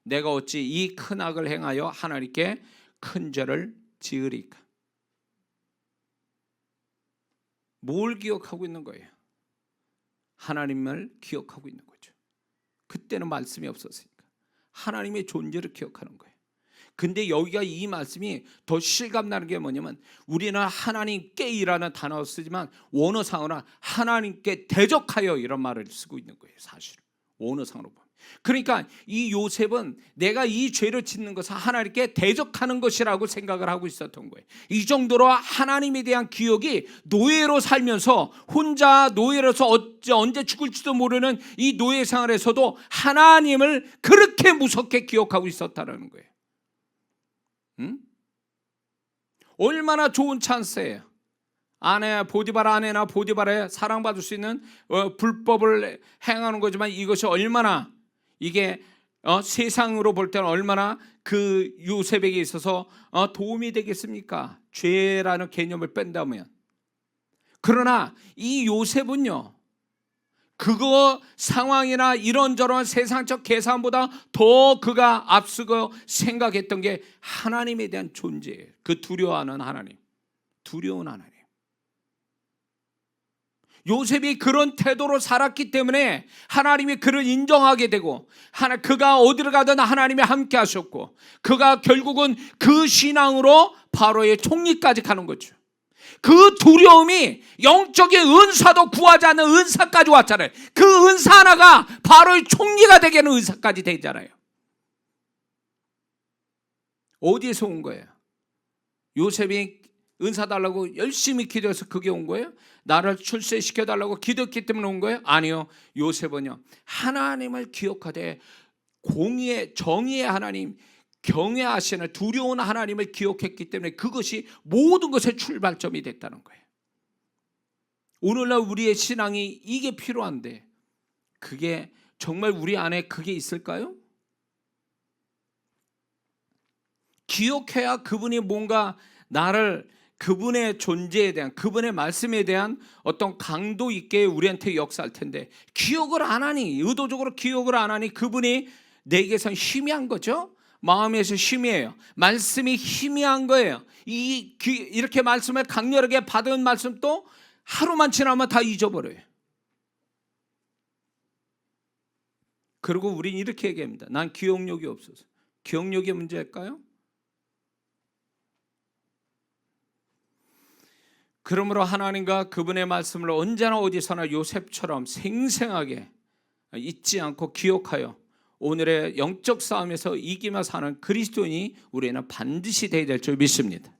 내가 어찌 이 큰 악을 행하여 하나님께 큰 죄를 지으리까. 뭘 기억하고 있는 거예요? 하나님을 기억하고 있는 거죠. 그때는 말씀이 없었으니까 하나님의 존재를 기억하는 거예요. 근데 여기가 이 말씀이 더 실감나는 게 뭐냐면 우리는 하나님께이라는 단어를 쓰지만 원어상으로는 하나님께 대적하여 이런 말을 쓰고 있는 거예요. 사실 원어상으로 보면. 그러니까 이 요셉은 내가 이 죄를 짓는 것은 하나님께 대적하는 것이라고 생각을 하고 있었던 거예요. 이 정도로 하나님에 대한 기억이 노예로 살면서 혼자 노예로서 언제 죽을지도 모르는 이 노예 생활에서도 하나님을 그렇게 무섭게 기억하고 있었다는 거예요. 얼마나 좋은 찬스예요. 보디발 아내나 보디발에 사랑받을 수 있는 불법을 행하는 거지만 이것이 얼마나 이게 세상으로 볼 때는 얼마나 그 요셉에게 있어서 도움이 되겠습니까? 죄라는 개념을 뺀다면. 그러나 이 요셉은요, 그거 상황이나 이런저런 세상적 계산보다 더 그가 앞서고 생각했던 게 하나님에 대한 존재예요. 그 두려워하는 하나님, 두려운 하나님. 요셉이 그런 태도로 살았기 때문에 하나님이 그를 인정하게 되고 그가 어디를 가든 하나님이 함께 하셨고 그가 결국은 그 신앙으로 바로의 총리까지 가는 거죠. 그 두려움이 영적인 은사도 구하지 않는 은사까지 왔잖아요. 그 은사 하나가 바로의 총리가 되게 하는 은사까지 되잖아요. 어디에서 온 거예요? 요셉이 은사 달라고 열심히 기도해서 그게 온 거예요? 나를 출세시켜달라고 기도했기 때문에 온 거예요? 아니요. 요셉은요, 하나님을 기억하되 공의의 정의의 하나님, 경외하시는 두려운 하나님을 기억했기 때문에 그것이 모든 것의 출발점이 됐다는 거예요. 오늘날 우리의 신앙이 이게 필요한데 그게 정말 우리 안에 그게 있을까요? 기억해야 그분이 뭔가 나를 그분의 존재에 대한 그분의 말씀에 대한 어떤 강도 있게 우리한테 역사할 텐데 기억을 안 하니, 의도적으로 기억을 안 하니 그분이 내게선 희미한 거죠. 마음에서 희미해요. 말씀이 희미한 거예요. 이렇게 말씀을 강렬하게 받은 말씀도 하루만 지나면 다 잊어버려요. 그리고 우린 이렇게 얘기합니다. 난 기억력이 없어서. 기억력이 문제일까요? 그러므로 하나님과 그분의 말씀을 언제나 어디서나 요셉처럼 생생하게 잊지 않고 기억하여 오늘의 영적 싸움에서 이기며 사는 그리스도인이 우리는 반드시 되어야 될 줄 믿습니다.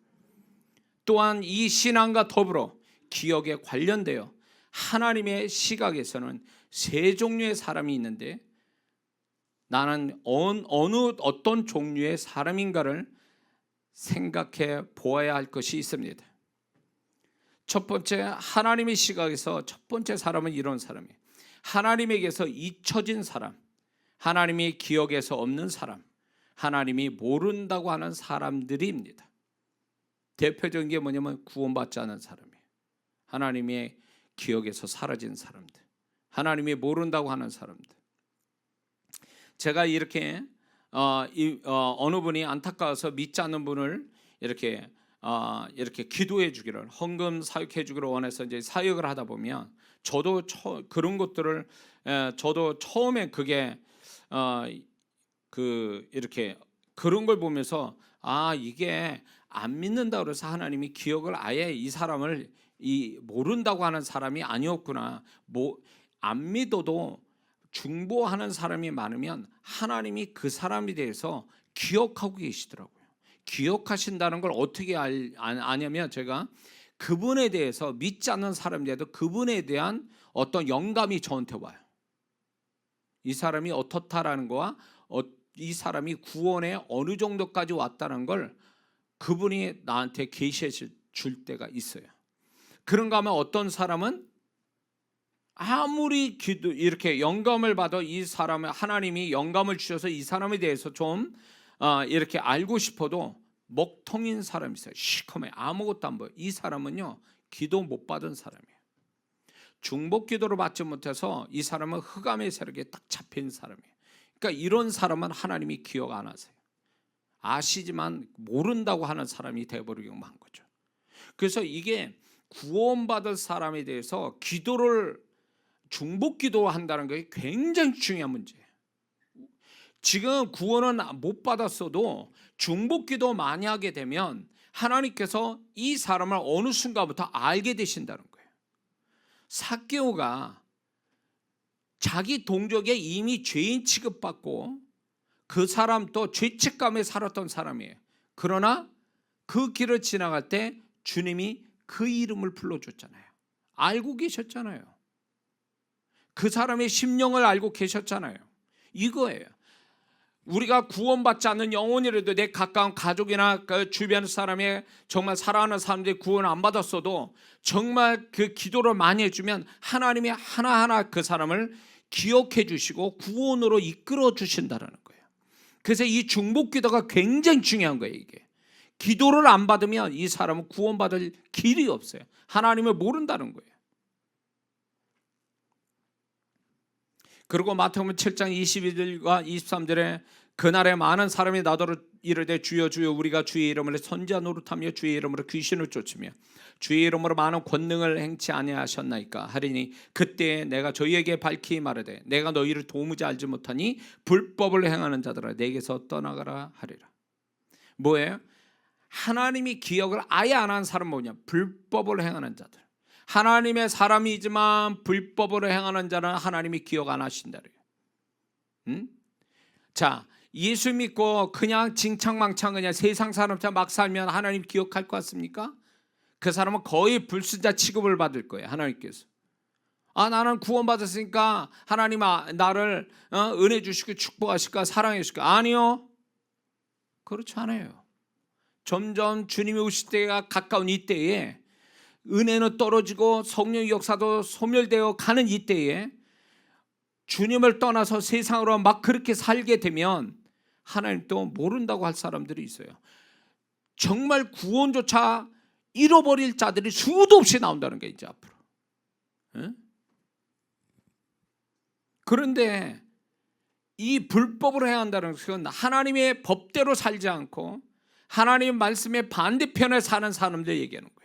또한 이 신앙과 더불어 기억에 관련되어 하나님의 시각에서는 세 종류의 사람이 있는데 나는 어떤 종류의 사람인가를 생각해 보아야 할 것이 있습니다. 첫 번째, 하나님의 시각에서 첫 번째 사람은 이런 사람이에요. 하나님에게서 잊혀진 사람, 하나님이 기억에서 없는 사람, 하나님이 모른다고 하는 사람들입니다. 대표적인 게 뭐냐면 구원받지 않은 사람이에요. 하나님의 기억에서 사라진 사람들, 하나님이 모른다고 하는 사람들. 제가 이렇게 어느 분이 안타까워서 믿지 않는 분을 이렇게 기도해 주기를, 헌금 사역해 주기를 원해서 이제 사역을 하다 보면 저도 그런 것들을 저도 처음에 그게 이렇게 그런 걸 보면서 이게 안 믿는다 그래서 하나님이 기억을 아예 이 사람을 모른다고 하는 사람이 아니었구나. 안 믿어도 중보하는 사람이 많으면 하나님이 그 사람에 대해서 기억하고 계시더라고요. 기억하신다는 걸 어떻게 아냐면 제가 그분에 대해서 믿지 않는 사람들도 그분에 대한 어떤 영감이 저한테 와요. 이 사람이 어떻다라는 거와 이 사람이 구원에 어느 정도까지 왔다는 걸 그분이 나한테 계시해 줄 때가 있어요. 그런가 하면 어떤 사람은 아무리 이렇게 영감을 받아 이 사람을 하나님이 영감을 주셔서 이 사람에 대해서 좀 이렇게 알고 싶어도 먹통인 사람이 있어요. 시커매 아무것도 안 보여. 이 사람은요 기도 못 받은 사람이에요. 중복 기도를 받지 못해서 이 사람은 흑암의 세력에 딱 잡힌 사람이에요. 그러니까 이런 사람은 하나님이 기억 안 하세요. 아시지만 모른다고 하는 사람이 되어버리고 만 거죠. 그래서 이게 구원받을 사람에 대해서 기도를 중복 기도한다는 게 굉장히 중요한 문제예요. 지금 구원은 못 받았어도 중보기도 많이 하게 되면 하나님께서 이 사람을 어느 순간부터 알게 되신다는 거예요. 삭개오가 자기 동족에 이미 죄인 취급받고 그 사람도 죄책감에 살았던 사람이에요. 그러나 그 길을 지나갈 때 주님이 그 이름을 불러줬잖아요. 알고 계셨잖아요. 그 사람의 심령을 알고 계셨잖아요. 이거예요. 우리가 구원받지 않는 영혼이라도 내 가까운 가족이나 그 주변 사람의 정말 사랑하는 사람들이 구원 안 받았어도 정말 그 기도를 많이 해주면 하나님이 하나하나 그 사람을 기억해 주시고 구원으로 이끌어 주신다는 거예요. 그래서 이 중보 기도가 굉장히 중요한 거예요. 이게 기도를 안 받으면 이 사람은 구원받을 길이 없어요. 하나님을 모른다는 거예요. 그리고 마태복음 7장 22절과 23절에 그날에 많은 사람이 나더러 이르되 주여 주여 우리가 주의 이름으로 선지자 노릇하며 주의 이름으로 귀신을 쫓으며 주의 이름으로 많은 권능을 행치 아니하셨나이까 하리니 그때 내가 저희에게 밝히 말하되 내가 너희를 도무지 알지 못하니 불법을 행하는 자들아 내게서 떠나가라 하리라. 뭐예요? 하나님이 기억을 아예 안 하는 사람은 뭐냐? 불법을 행하는 자들. 하나님의 사람이지만 불법으로 행하는 자는 하나님이 기억 안 하신다. 자, 예수 믿고 그냥 징창망창 그냥 세상 사람처럼 막 살면 하나님 기억할 것 같습니까? 그 사람은 거의 불순자 취급을 받을 거예요. 하나님께서 나는 구원받았으니까 하나님 나를 은혜 주시고 축복하실까 사랑해 주실까? 아니요, 그렇지 않아요. 점점 주님이 오실 때가 가까운 이때에 은혜는 떨어지고 성령의 역사도 소멸되어 가는 이때에 주님을 떠나서 세상으로 막 그렇게 살게 되면 하나님도 모른다고 할 사람들이 있어요. 정말 구원조차 잃어버릴 자들이 수도 없이 나온다는 게 이제 앞으로. 그런데 이 불법으로 해야 한다는 것은 하나님의 법대로 살지 않고 하나님의 말씀의 반대편에 사는 사람들 얘기하는 거예요.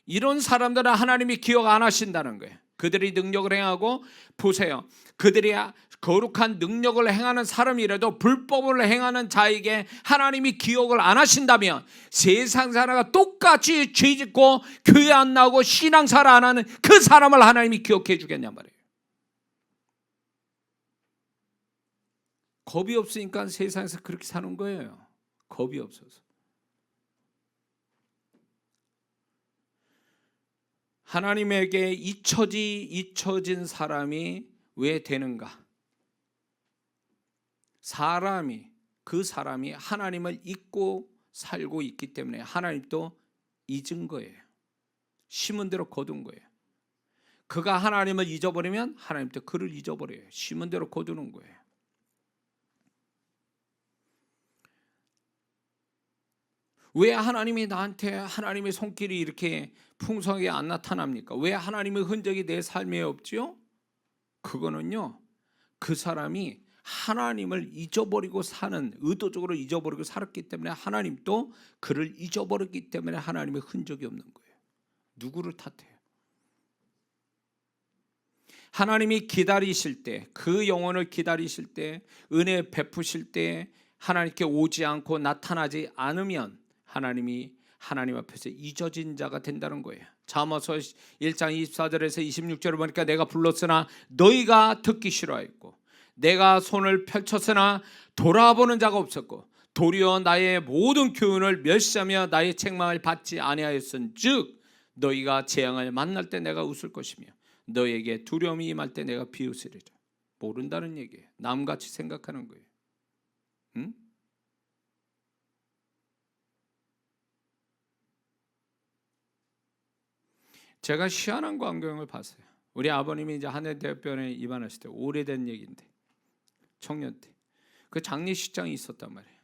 이런 사람들은 하나님이 기억 안 하신다는 거예요. 그들이 능력을 행하고 보세요. 그들이 거룩한 능력을 행하는 사람이라도 불법을 행하는 자에게 하나님이 기억을 안 하신다면 세상 사람과 똑같이 죄짓고 교회 안 나오고 신앙생활 안 하는 그 사람을 하나님이 기억해 주겠냐 말이에요. 겁이 없으니까 세상에서 그렇게 사는 거예요. 겁이 없어서. 하나님에게 잊혀진 사람이 왜 되는가? 그 사람이 하나님을 잊고 살고 있기 때문에 하나님도 잊은 거예요. 심은 대로 거둔 거예요. 그가 하나님을 잊어버리면 하나님도 그를 잊어버려요. 심은 대로 거두는 거예요. 왜 하나님이 나한테 하나님의 손길이 이렇게 풍성하게 안 나타납니까? 왜 하나님의 흔적이 내 삶에 없지요? 그거는요, 그 사람이 하나님을 잊어버리고 사는, 의도적으로 잊어버리고 살았기 때문에 하나님도 그를 잊어버렸기 때문에 하나님의 흔적이 없는 거예요. 누구를 탓해요? 하나님이 기다리실 때, 그 영혼을 기다리실 때, 은혜 베푸실 때 하나님께 오지 않고 나타나지 않으면 하나님 앞에서 잊어진 자가 된다는 거예요. 잠언서 1장 24절에서 26절을 보니까 내가 불렀으나 너희가 듣기 싫어했고 내가 손을 펼쳤으나 돌아보는 자가 없었고 도리어 나의 모든 교훈을 멸시하며 나의 책망을 받지 아니하였은즉 너희가 재앙을 만날 때 내가 웃을 것이며 너희에게 두려움이 임할 때 내가 비웃으리라. 모른다는 얘기예요. 남같이 생각하는 거예요. 응? 제가 희한한 광경을 봤어요. 우리 아버님이 이제 한해대학병원에 입원하실 때 오래된 얘기인데 청년 때 그 장례식장이 있었단 말이에요.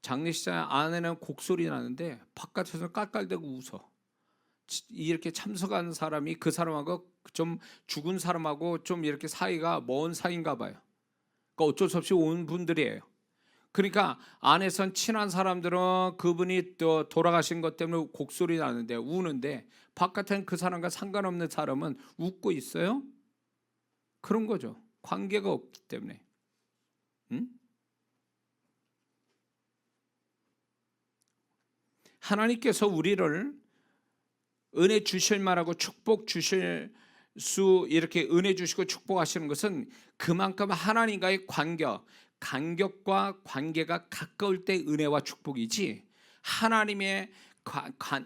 장례식장 안에는 곡소리 나는데 바깥에서 깔깔대고 웃어. 이렇게 참석하는 사람이 그 사람하고 좀 죽은 사람하고 좀 이렇게 사이가 먼 사이인가 봐요. 그러니까 어쩔 수 없이 온 분들이에요. 그러니까 안에선 친한 사람들은 그분이 또 돌아가신 것 때문에 곡소리 나는데 우는데 바깥엔 그 사람과 상관없는 사람은 웃고 있어요. 그런 거죠. 관계가 없기 때문에. 응? 하나님께서 우리를 은혜 주실 만하고 축복 주실 수 이렇게 은혜 주시고 축복하시는 것은 그만큼 하나님과의 간격과 관계가 가까울 때 은혜와 축복이지, 하나님의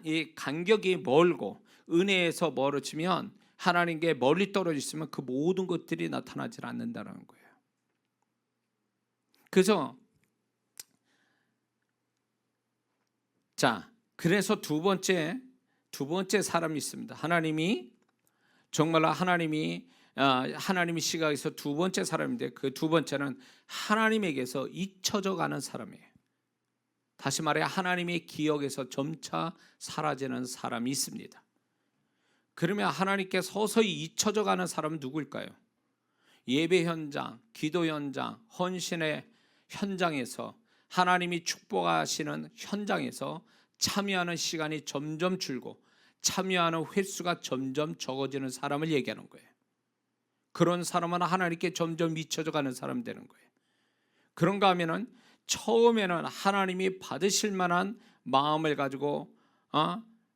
이 간격이 멀고 은혜에서 멀어지면, 하나님께 멀리 떨어져 있으면 그 모든 것들이 나타나지 않는다는 거예요. 그래서 두 번째 사람이 있습니다. 정말로 하나님이 시각에서 두 번째 사람인데, 그 두 번째는 하나님에게서 잊혀져 가는 사람이에요. 다시 말해 하나님의 기억에서 점차 사라지는 사람이 있습니다. 그러면 하나님께 서서히 잊혀져 가는 사람은 누구일까요? 예배 현장, 기도 현장, 헌신의 현장에서, 하나님이 축복하시는 현장에서 참여하는 시간이 점점 줄고 참여하는 횟수가 점점 적어지는 사람을 얘기하는 거예요. 그런 사람은 하나님께 점점 잊혀져 가는 사람 되는 거예요. 그런가 하면은 처음에는 하나님이 받으실 만한 마음을 가지고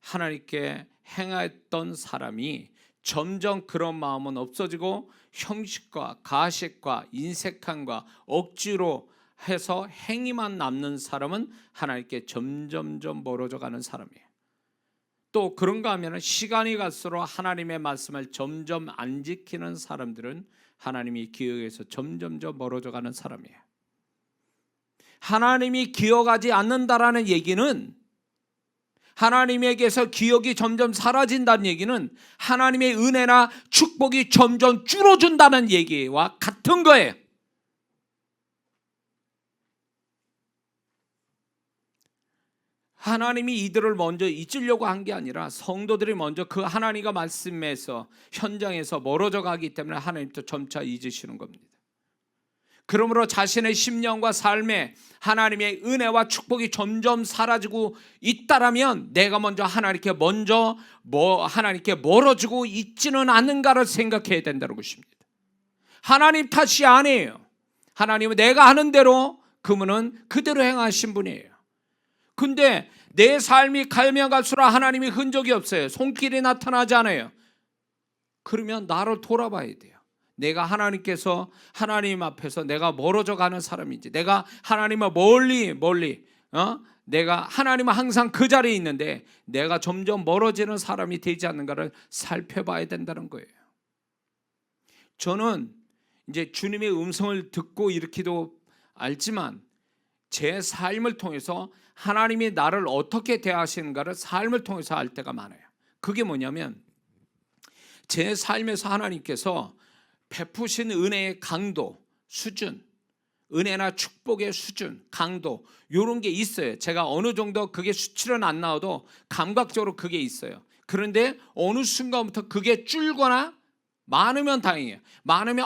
하나님께 행했던 사람이 점점 그런 마음은 없어지고 형식과 가식과 인색함과 억지로 해서 행위만 남는 사람은 하나님께 점점점 멀어져 가는 사람이에요. 또 그런가 하면 시간이 갈수록 하나님의 말씀을 점점 안 지키는 사람들은 하나님이 기억에서 점점점 멀어져 가는 사람이에요. 하나님이 기억하지 않는다라는 얘기는, 하나님에게서 기억이 점점 사라진다는 얘기는 하나님의 은혜나 축복이 점점 줄어든다는 얘기와 같은 거예요. 하나님이 이들을 먼저 잊으려고 한 게 아니라 성도들이 먼저 그 하나님과 말씀에서 현장에서 멀어져 가기 때문에 하나님도 점차 잊으시는 겁니다. 그러므로 자신의 심령과 삶에 하나님의 은혜와 축복이 점점 사라지고 있다라면 내가 먼저 하나님께 멀어지고 있지는 않는가를 생각해야 된다는 것입니다. 하나님 탓이 아니에요. 하나님은 내가 하는 대로 그분은 그대로 행하신 분이에요. 근데 내 삶이 가면 갈수록 하나님이 흔적이 없어요. 손길이 나타나지 않아요. 그러면 나를 돌아봐야 돼요. 내가 하나님 앞에서 내가 멀어져 가는 사람인지, 내가 하나님을 멀리 내가 하나님은 항상 그 자리에 있는데 내가 점점 멀어지는 사람이 되지 않는가를 살펴봐야 된다는 거예요. 저는 이제 주님의 음성을 듣고 이렇게도 알지만 제 삶을 통해서 하나님이 나를 어떻게 대하시는가를 삶을 통해서 알 때가 많아요. 그게 뭐냐면 제 삶에서 하나님께서 베푸신 은혜의 강도, 수준, 은혜나 축복의 수준, 강도, 이런 게 있어요. 제가 어느 정도 그게 수치는 안 나와도 감각적으로 그게 있어요. 그런데 어느 순간부터 그게 줄거나 많으면 다행이에요. 많으면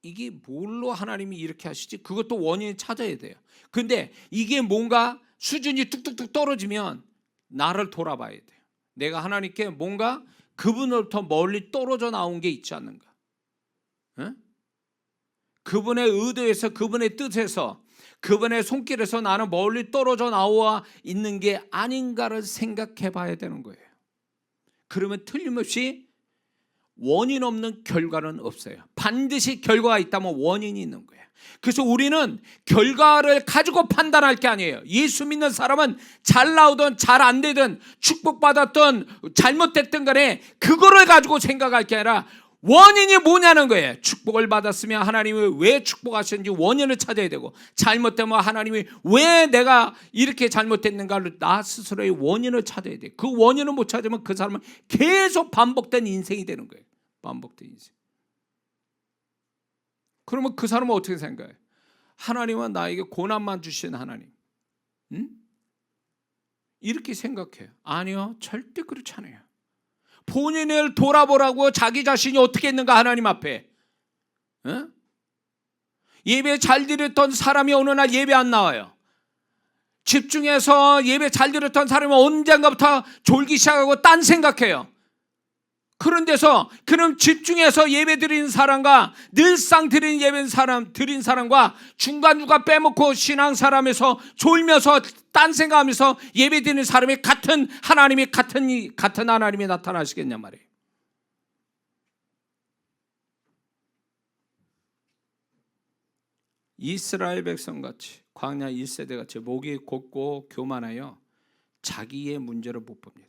이게 뭘로 하나님이 이렇게 하시지? 그것도 원인을 찾아야 돼요. 근데 이게 뭔가 수준이 뚝뚝뚝 떨어지면 나를 돌아봐야 돼요. 내가 하나님께 뭔가 그분으로부터 멀리 떨어져 나온 게 있지 않는가? 응? 그분의 의도에서, 그분의 뜻에서, 그분의 손길에서 나는 멀리 떨어져 나와 있는 게 아닌가를 생각해 봐야 되는 거예요. 그러면 틀림없이 원인 없는 결과는 없어요. 반드시 결과가 있다면 원인이 있는 거예요. 그래서 우리는 결과를 가지고 판단할 게 아니에요. 예수 믿는 사람은 잘 나오든 잘 안 되든 축복받았든 잘못됐든 간에 그거를 가지고 생각할 게 아니라 원인이 뭐냐는 거예요. 축복을 받았으면 하나님이 왜 축복하셨는지 원인을 찾아야 되고, 잘못되면 하나님이 왜 내가 이렇게 잘못됐는가를 나 스스로의 원인을 찾아야 돼요. 그 원인을 못 찾으면 그 사람은 계속 반복된 인생이 되는 거예요. 반복된 인생. 그러면 그 사람은 어떻게 생각해요? 하나님은 나에게 고난만 주신 하나님, 이렇게 생각해요. 아니요, 절대 그렇지 않아요. 본인을 돌아보라고 자기 자신이 어떻게 했는가 하나님 앞에. 예배 잘 드렸던 사람이 어느 날 예배 안 나와요. 집중해서 예배 잘 드렸던 사람이 언젠가부터 졸기 시작하고 딴 생각해요. 그런 데서 그럼 집중해서 예배 드리는 사람과 늘상 드리는 드린 사람과 중간중간 빼먹고 신앙 사람에서 졸면서 딴 생각하면서 예배 드리는 사람이 같은 하나님이 같은 하나님이 나타나시겠냐 말이에요. 이스라엘 백성같이 광야 1세대같이 목이 곧고 교만하여 자기의 문제를 못 봅니다.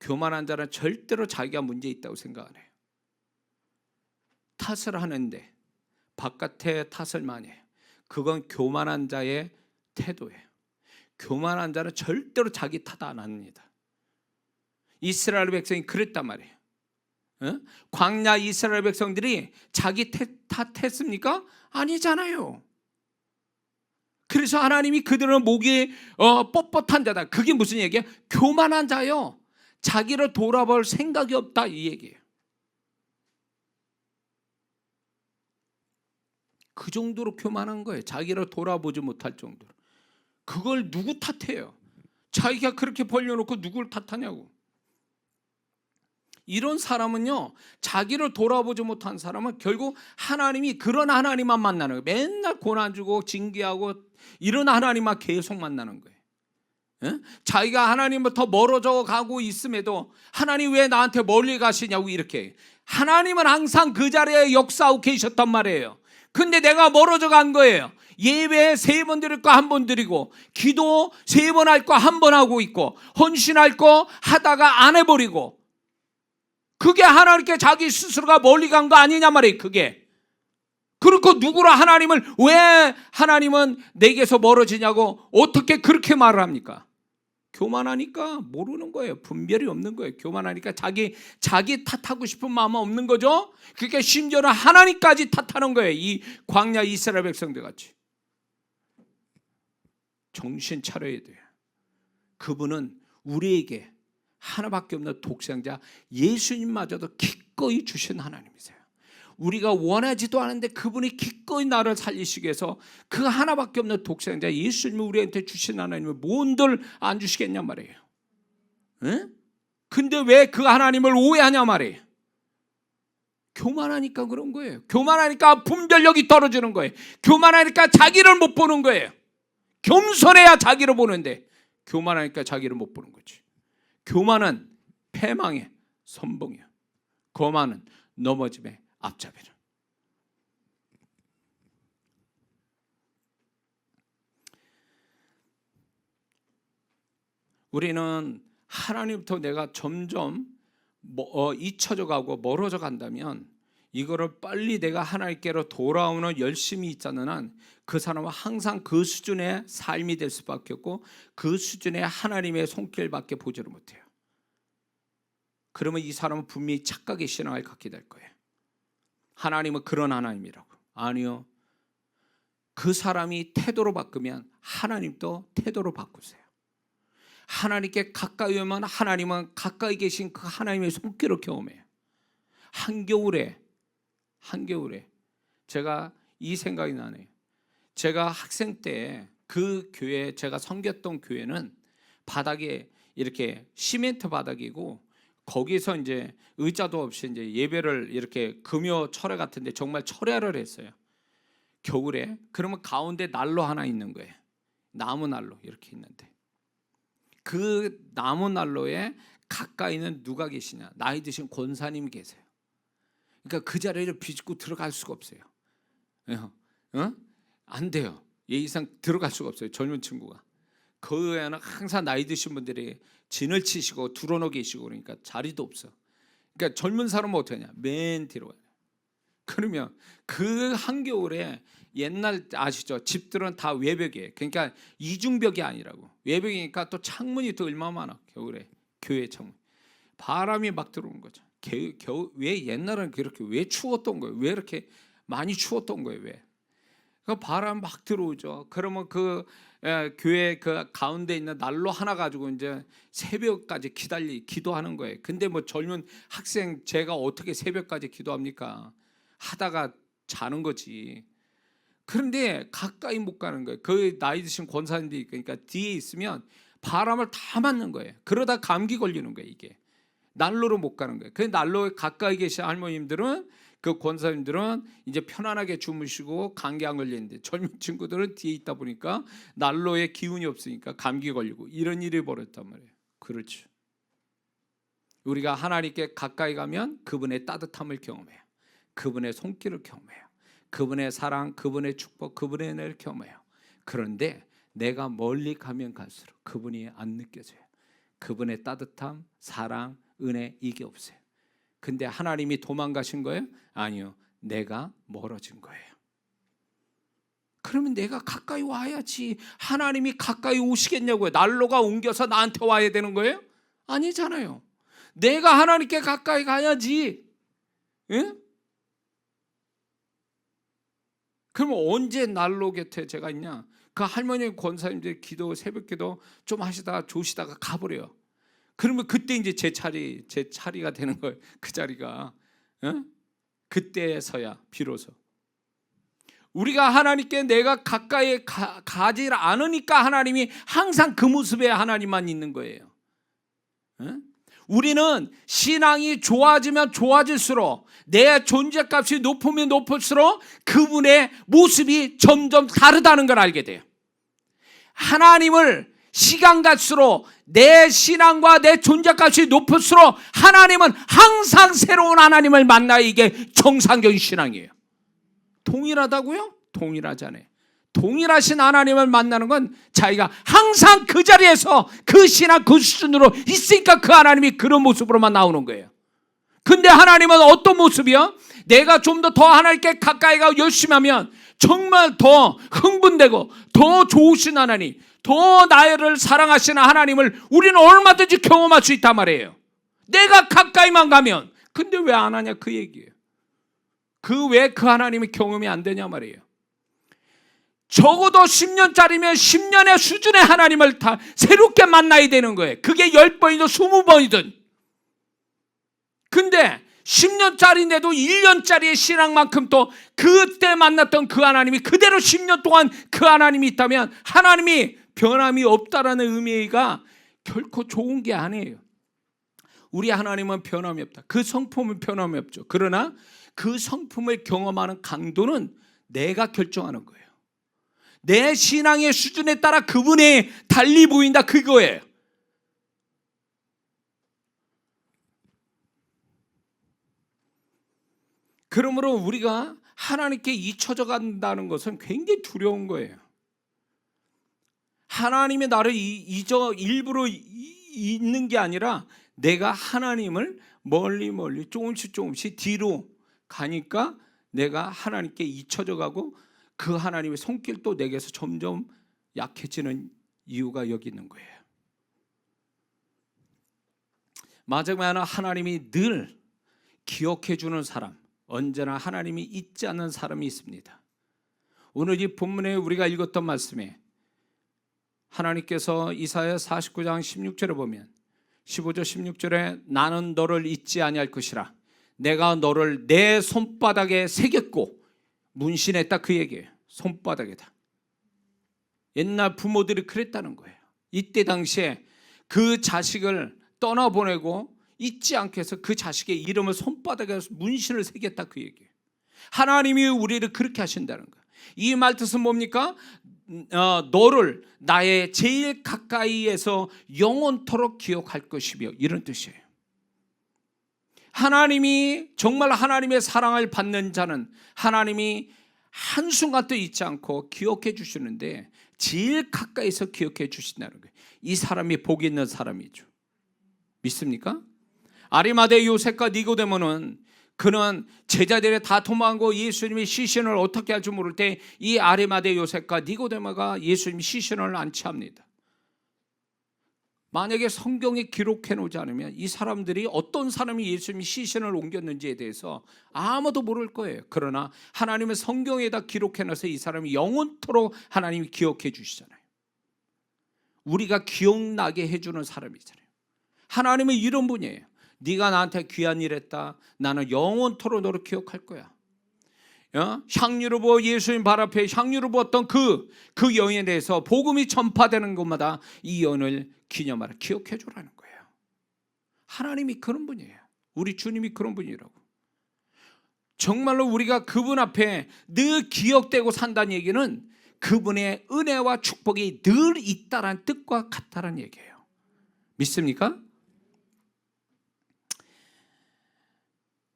교만한 자는 절대로 자기가 문제 있다고 생각 안 해요. 탓을 하는데 바깥에 탓을 많이 해요. 그건 교만한 자의 태도예요. 교만한 자는 절대로 자기 탓 안 합니다. 이스라엘 백성이 그랬단 말이에요. 광야 이스라엘 백성들이 자기 탓했습니까? 아니잖아요. 그래서 하나님이 그들은 목이 뻣뻣한 자다. 그게 무슨 얘기예요? 교만한 자요. 자기를 돌아볼 생각이 없다 이 얘기예요. 그 정도로 교만한 거예요. 자기를 돌아보지 못할 정도로. 그걸 누구 탓해요? 자기가 그렇게 벌려놓고 누굴 탓하냐고. 이런 사람은요, 자기를 돌아보지 못한 사람은 결국 하나님이 그런 하나님만 만나는 거예요. 맨날 고난 주고 징계하고 이런 하나님만 계속 만나는 거예요. 자기가 하나님부터 멀어져 가고 있음에도 하나님 왜 나한테 멀리 가시냐고 이렇게. 하나님은 항상 그 자리에 역사하고 계셨단 말이에요. 근데 내가 멀어져 간 거예요. 예배 3번 드릴 거 1번 드리고 기도 3번 할 거 1번 하고 있고 헌신할 거 하다가 안 해버리고, 그게 하나님께 자기 스스로가 멀리 간 거 아니냐 말이에요. 그게. 그렇고 누구라 하나님을 왜 하나님은 내게서 멀어지냐고 어떻게 그렇게 말을 합니까? 교만하니까 모르는 거예요. 분별이 없는 거예요. 교만하니까 자기 탓하고 싶은 마음은 없는 거죠. 그러니까 심지어는 하나님까지 탓하는 거예요. 이 광야 이스라엘 백성들 같이. 정신 차려야 돼요. 그분은 우리에게 하나밖에 없는 독생자 예수님마저도 기꺼이 주신 하나님이세요. 우리가 원하지도 않은데 그분이 기꺼이 나를 살리시기 위해서 그 하나밖에 없는 독생자 예수님을 우리한테 주신 하나님을 뭔들 안 주시겠냐 말이에요. 근데 왜 그 하나님을 오해하냐 말이에요. 교만하니까 그런 거예요. 교만하니까 분별력이 떨어지는 거예요. 교만하니까 자기를 못 보는 거예요. 겸손해야 자기를 보는데 교만하니까 자기를 못 보는 거지. 교만은 패망의 선봉이야. 거만은 넘어짐의 앞잡이라. 우리는 하나님부터 내가 점점 잊혀져 가고 멀어져 간다면 이거를 빨리 내가 하나님께로 돌아오는 열심이 있자는 한 그 사람은 항상 그 수준의 삶이 될 수밖에 없고 그 수준의 하나님의 손길밖에 보지를 못해요. 그러면 이 사람은 분명히 착각의 신앙을 갖게 될 거예요. 하나님은 그런 하나님이라고. 아니요. 그 사람이 태도로 바꾸면 하나님도 태도로 바꾸세요. 하나님께 가까이 오면 하나님은 가까이 계신 그 하나님의 손길을 경험해요. 한겨울에 제가 이 생각이 나네요. 제가 학생 때 그 교회, 제가 섬겼던 교회는 바닥에 이렇게 시멘트 바닥이고 거기서 이제 의자도 없이 이제 예배를 이렇게 금요 철회 같은데 정말 철야를 했어요. 겨울에. 그러면 가운데 난로 하나 있는 거예요. 나무 난로 이렇게 있는데 그 나무 난로에 가까이는 누가 계시냐? 나이 드신 권사님 계세요. 그러니까 그 자리를 비집고 들어갈 수가 없어요. 안 돼요. 얘 이상 들어갈 수가 없어요. 젊은 친구가. 그 외에는 항상 나이 드신 분들이 진을 치시고 두러놓 계시고 그러니까 자리도 없어. 그러니까 젊은 사람은 어떻게 하냐? 맨 뒤로 가요. 그러면 그 한겨울에 옛날 아시죠? 집들은 다 외벽이에요. 그러니까 이중벽이 아니라고. 외벽이니까 또 창문이 더 얼마나 많아. 겨울에 교회 창문. 바람이 막 들어오는 거죠. 왜 옛날에는 그렇게 왜 추웠던 거예요? 왜 이렇게 많이 추웠던 거예요? 왜? 그 바람 막 들어오죠. 그러면 그 교회 그 가운데 있는 난로 하나 가지고 이제 새벽까지 기도하는 거예요. 근데 뭐 젊은 학생 제가 어떻게 새벽까지 기도합니까? 하다가 자는 거지. 그런데 가까이 못 가는 거예요. 그 나이 드신 권사님들이 그러니까 뒤에 있으면 바람을 다 맞는 거예요. 그러다 감기 걸리는 거예요. 이게 난로로 못 가는 거예요. 그 난로에 가까이 계신 할머님들은, 그 권사님들은 이제 편안하게 주무시고 감기 안 걸리는데, 젊은 친구들은 뒤에 있다 보니까 난로에 기운이 없으니까 감기 걸리고 이런 일이 벌어졌단 말이에요. 그렇죠. 우리가 하나님께 가까이 가면 그분의 따뜻함을 경험해요. 그분의 손길을 경험해요. 그분의 사랑, 그분의 축복, 그분의 은혜를 경험해요. 그런데 내가 멀리 가면 갈수록 그분이 안 느껴져요. 그분의 따뜻함, 사랑, 은혜, 이게 없어요. 근데 하나님이 도망가신 거예요? 아니요, 내가 멀어진 거예요. 그러면 내가 가까이 와야지. 하나님이 가까이 오시겠냐고요. 난로가 옮겨서 나한테 와야 되는 거예요? 아니잖아요. 내가 하나님께 가까이 가야지. 예? 그럼 언제 난로 곁에 제가 있냐? 그 할머니 권사님들 기도, 새벽 기도 좀 하시다가 조시다가 가버려요. 그러면 그때 이제 제 차리가 되는 거예요. 그 자리가. 그때서야 비로소 우리가 하나님께 내가 가까이 가지 않으니까 하나님이 항상 그 모습에 하나님만 있는 거예요. 우리는 신앙이 좋아지면 좋아질수록, 내 존재값이 높으면 높을수록 그분의 모습이 점점 다르다는 걸 알게 돼요. 하나님을 시간 갈수록 내 신앙과 내 존재값이 높을수록 하나님은 항상 새로운 하나님을 만나야 이게 정상적인 신앙이에요. 동일하다고요? 동일하잖아요. 동일하신 하나님을 만나는 건 자기가 항상 그 자리에서 그 신앙 그 수준으로 있으니까 그 하나님이 그런 모습으로만 나오는 거예요. 근데 하나님은 어떤 모습이요? 내가 좀 더 하나님께 가까이 가고 열심히 하면 정말 더 흥분되고 더 좋으신 하나님, 더 나를 사랑하시는 하나님을 우리는 얼마든지 경험할 수 있단 말이에요. 내가 가까이만 가면. 근데 왜 안 하냐 그 얘기예요. 왜 그 하나님이 경험이 안 되냐 말이에요. 적어도 10년짜리면 10년의 수준의 하나님을 다 새롭게 만나야 되는 거예요. 그게 10번이든 20번이든. 근데 10년짜리인데도 1년짜리의 신앙만큼 또 그때 만났던 그 하나님이 그대로 10년 동안 그 하나님이 있다면 하나님이 변함이 없다라는 의미가 결코 좋은 게 아니에요. 우리 하나님은 변함이 없다. 그 성품은 변함이 없죠. 그러나 그 성품을 경험하는 강도는 내가 결정하는 거예요. 내 신앙의 수준에 따라 그분이 달리 보인다, 그거예요. 그러므로 우리가 하나님께 잊혀져 간다는 것은 굉장히 두려운 거예요. 하나님이 나를 일부러 잊는 게 아니라 내가 하나님을 멀리 조금씩 뒤로 가니까 내가 하나님께 잊혀져 가고 그 하나님의 손길도 내게서 점점 약해지는 이유가 여기 있는 거예요. 마지막에 하나님이 늘 기억해 주는 사람, 언제나 하나님이 잊지 않는 사람이 있습니다. 오늘 이 본문에 우리가 읽었던 말씀에 하나님께서 이사야 49장 16절에 보면 15절 16절에 나는 너를 잊지 아니할 것이라 내가 너를 내 손바닥에 새겼고 문신했다, 그 얘기예요. 손바닥에다. 옛날 부모들이 그랬다는 거예요. 이때 당시에 그 자식을 떠나보내고 잊지 않게 해서 그 자식의 이름을 손바닥에 문신을 새겼다, 그 얘기예요. 하나님이 우리를 그렇게 하신다는 거예요. 이 말 뜻은 뭡니까? 너를 나의 제일 가까이에서 영원토록 기억할 것이며, 이런 뜻이에요. 하나님이 정말 하나님의 사랑을 받는 자는 하나님이 한순간도 잊지 않고 기억해 주시는데 제일 가까이서 기억해 주신다는 거예요. 이 사람이 복 있는 사람이죠. 믿습니까? 아리마대 요셉과 니고데모는 그는 제자들이 다 도망고 예수님이 시신을 어떻게 할지 모를 때 이 아리마대 요셉과 니고데모가 예수님 시신을 안치합니다. 만약에 성경에 기록해 놓지 않으면 이 사람들이 어떤 사람이 예수님이 시신을 옮겼는지에 대해서 아무도 모를 거예요. 그러나 하나님은 성경에다 기록해 놔서 이 사람이 영원토록 하나님이 기억해 주시잖아요. 우리가 기억나게 해주는 사람이잖아요. 하나님은 이런 분이에요. 네가 나한테 귀한 일 했다. 나는 영원토록 너를 기억할 거야. 향유를 부어 예수님 발 앞에 향유를 부었던 그 여인에 대해서 복음이 전파되는 곳마다 이 여인을 기념하라, 기억해 주라는 거예요. 하나님이 그런 분이에요. 우리 주님이 그런 분이라고. 정말로 우리가 그분 앞에 늘 기억되고 산다는 얘기는 그분의 은혜와 축복이 늘 있다라는 뜻과 같다라는 얘기예요. 믿습니까?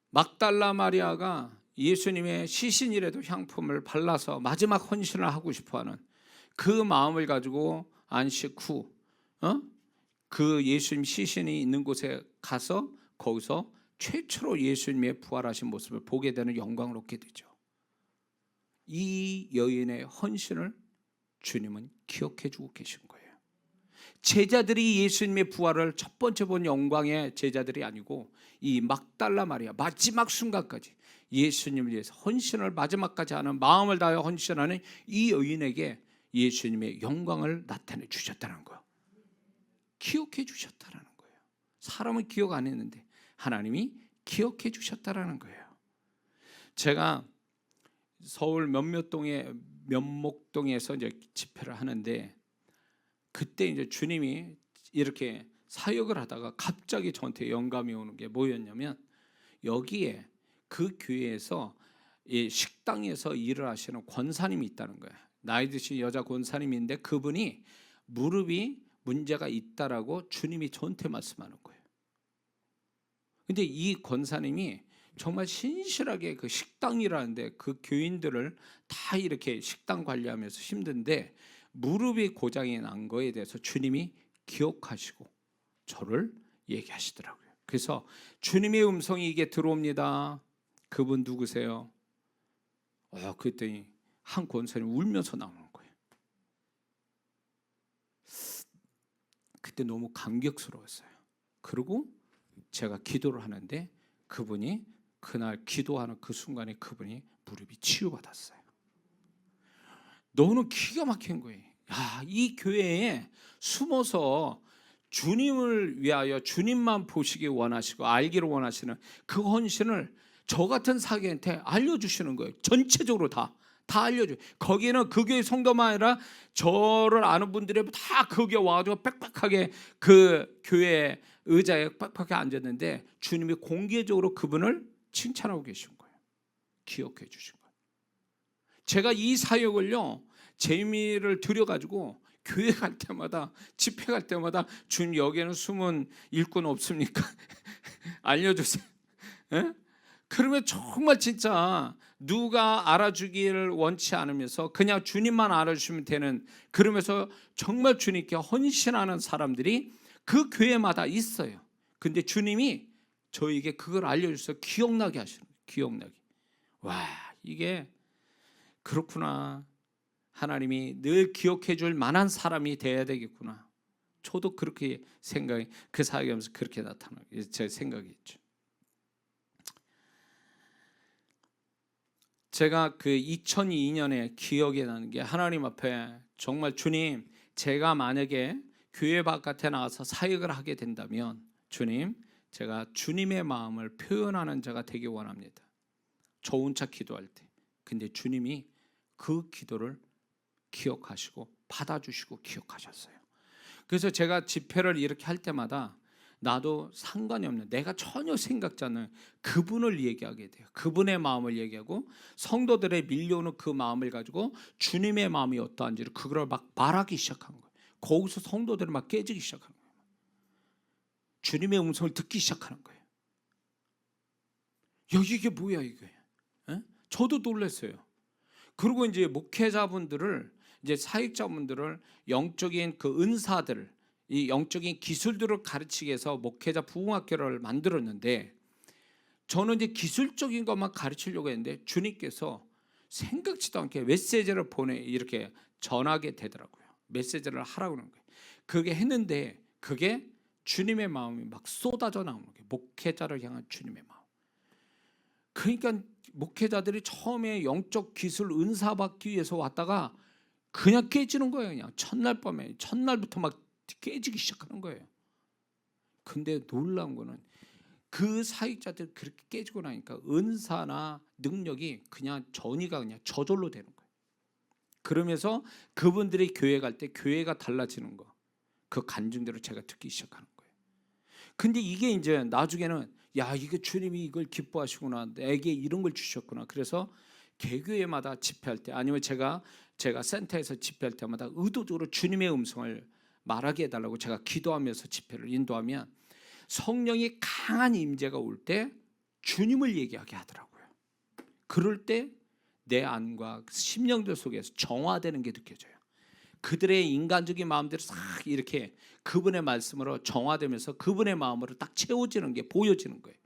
막달라 마리아가 예수님의 시신이라도 향품을 발라서 마지막 헌신을 하고 싶어하는 그 마음을 가지고 안식 후 그 예수님 시신이 있는 곳에 가서 거기서 최초로 예수님의 부활하신 모습을 보게 되는 영광을 얻게 되죠. 이 여인의 헌신을 주님은 기억해 주고 계신 거예요. 제자들이 예수님의 부활을 첫 번째 본 영광의 제자들이 아니고 이 막달라 마리아, 마지막 순간까지 예수님을 위해서 헌신을 마지막까지 하는, 마음을 다하여 헌신하는 이 여인에게 예수님의 영광을 나타내 주셨다는 거예요. 기억해 주셨다는 거예요. 사람은 기억 안 했는데 하나님이 기억해 주셨다는 거예요. 제가 서울 면목동에서 이제 집회를 하는데, 그때 이제 주님이 이렇게 사역을 하다가 갑자기 저한테 영감이 오는 게 뭐였냐면, 여기에 그 교회에서 이 식당에서 일을 하시는 권사님이 있다는 거예요. 나이 드신 여자 권사님인데 그분이 무릎이 문제가 있다라고 주님이 저한테 말씀하는 거예요. 근데 이 권사님이 정말 신실하게 그 식당이라는데 그 교인들을 다 이렇게 식당 관리하면서 힘든데 무릎이 고장이 난 거에 대해서 주님이 기억하시고 저를 얘기하시더라고요. 그래서 주님의 음성이 이게 들어옵니다. 그분 누구세요? 그랬더니 한 권사님이 울면서 나오는 거예요. 그때 너무 감격스러웠어요. 그리고 제가 기도를 하는데 그분이 그날 기도하는 그 순간에 그분이 무릎이 치유받았어요. 너는 기가 막힌 거예요. 이 교회에 숨어서 주님을 위하여 주님만 보시기 원하시고 알기를 원하시는 그 헌신을 저 같은 사계한테 알려주시는 거예요. 전체적으로 다 알려줘요. 거기는 그 교회 성도만 아니라 저를 아는 분들이 다 거기에 와가지고 빽빽하게 그 교회 의자에 빽빽하게 앉았는데 주님이 공개적으로 그분을 칭찬하고 계신 거예요. 기억해 주신 거예요. 제가 이 사역을요, 재미를 들여가지고 교회 갈 때마다, 집회 갈 때마다 주님 여기에는 숨은 일꾼 없습니까? 알려주세요. 에? 그러면 정말 진짜 누가 알아주기를 원치 않으면서 그냥 주님만 알아주시면 되는, 그러면서 정말 주님께 헌신하는 사람들이 그 교회마다 있어요. 근데 주님이 저에게 그걸 알려주셔서 기억나게 하시는 거예요. 기억나게. 와, 이게 그렇구나. 하나님이 늘 기억해 줄 만한 사람이 돼야 되겠구나. 저도 그렇게 생각이, 그 사역하면서 그렇게 나타나요. 제 생각이었죠. 제가 그 2002년에 기억이 나는 게, 하나님 앞에 정말 주님, 제가 만약에 교회 바깥에 나가서 사역을 하게 된다면 주님, 제가 주님의 마음을 표현하는 자가 되기 원합니다. 저 혼자 기도할 때. 근데 주님이 그 기도를 기억하시고 받아주시고 기억하셨어요. 그래서 제가 집회를 이렇게 할 때마다 나도 상관이 없는, 내가 전혀 생각지 않는 그분을 얘기하게 돼요. 그분의 마음을 얘기하고 성도들의 밀려오는 그 마음을 가지고 주님의 마음이 어떠한지를 그걸 막 말하기 시작한 거예요. 거기서 성도들이 막 깨지기 시작하는 거예요. 주님의 음성을 듣기 시작하는 거예요. 이게 뭐야 이게? 에? 저도 놀랐어요. 그리고 이제 목회자분들을, 이제 사역자분들을 영적인 그 은사들, 이 영적인 기술들을 가르치기 위해서 목회자 부흥학교를 만들었는데, 저는 이제 기술적인 것만 가르치려고 했는데 주님께서 생각지도 않게 메시지를 이렇게 전하게 되더라고요. 메시지를 하라고 하는 거예요. 그게 했는데 그게 주님의 마음이 막 쏟아져 나오는 거예요. 목회자를 향한 주님의 마음. 그러니까 목회자들이 처음에 영적 기술 은사 받기 위해서 왔다가 그냥 깨지는 거예요. 그냥 첫날부터 막 깨지기 시작하는 거예요. 근데 놀라운 거는 그 사역자들 그렇게 깨지고 나니까 은사나 능력이 그냥 전이가 그냥 저절로 되는 거예요. 그러면서 그분들이 교회 갈 때 교회가 달라지는 거, 그 간증들을 제가 듣기 시작하는 거예요. 근데 이게 이제 나중에는 야, 이게 주님이 이걸 기뻐하시구나, 내게 이런 걸 주셨구나. 그래서 개교회마다 집회할 때, 아니면 제가 센터에서 집회할 때마다 의도적으로 주님의 음성을 말하게 해달라고 제가 기도하면서 집회를 인도하면 성령이 강한 임재가 올 때 주님을 얘기하게 하더라고요. 그럴 때 내 안과 심령들 속에서 정화되는 게 느껴져요. 그들의 인간적인 마음들이 싹 이렇게 그분의 말씀으로 정화되면서 그분의 마음으로 딱 채워지는 게 보여지는 거예요.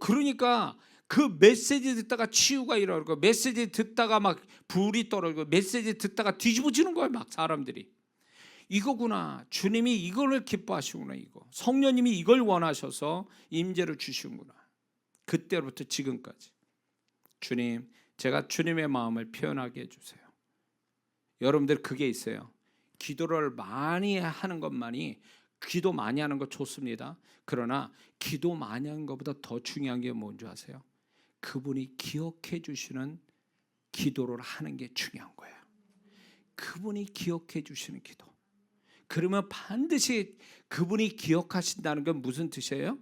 그러니까 그 메시지 듣다가 치유가 일어나고, 메시지 듣다가 막 불이 떨어지고, 메시지 듣다가 뒤집어지는 거예요. 막 사람들이 이거구나, 주님이 이걸 기뻐하시구나, 이거 성령님이 이걸 원하셔서 임재를 주시는구나. 그때로부터 지금까지 주님, 제가 주님의 마음을 표현하게 해주세요. 여러분들 그게 있어요. 기도를 많이 하는 것만이, 기도 많이 하는 거 좋습니다. 그러나 기도 많이 하는 것보다 더 중요한 게 뭔지 아세요? 그분이 기억해 주시는 기도를 하는 게 중요한 거예요. 그분이 기억해 주시는 기도. 그러면 반드시 그분이 기억하신다는 건 무슨 뜻이에요?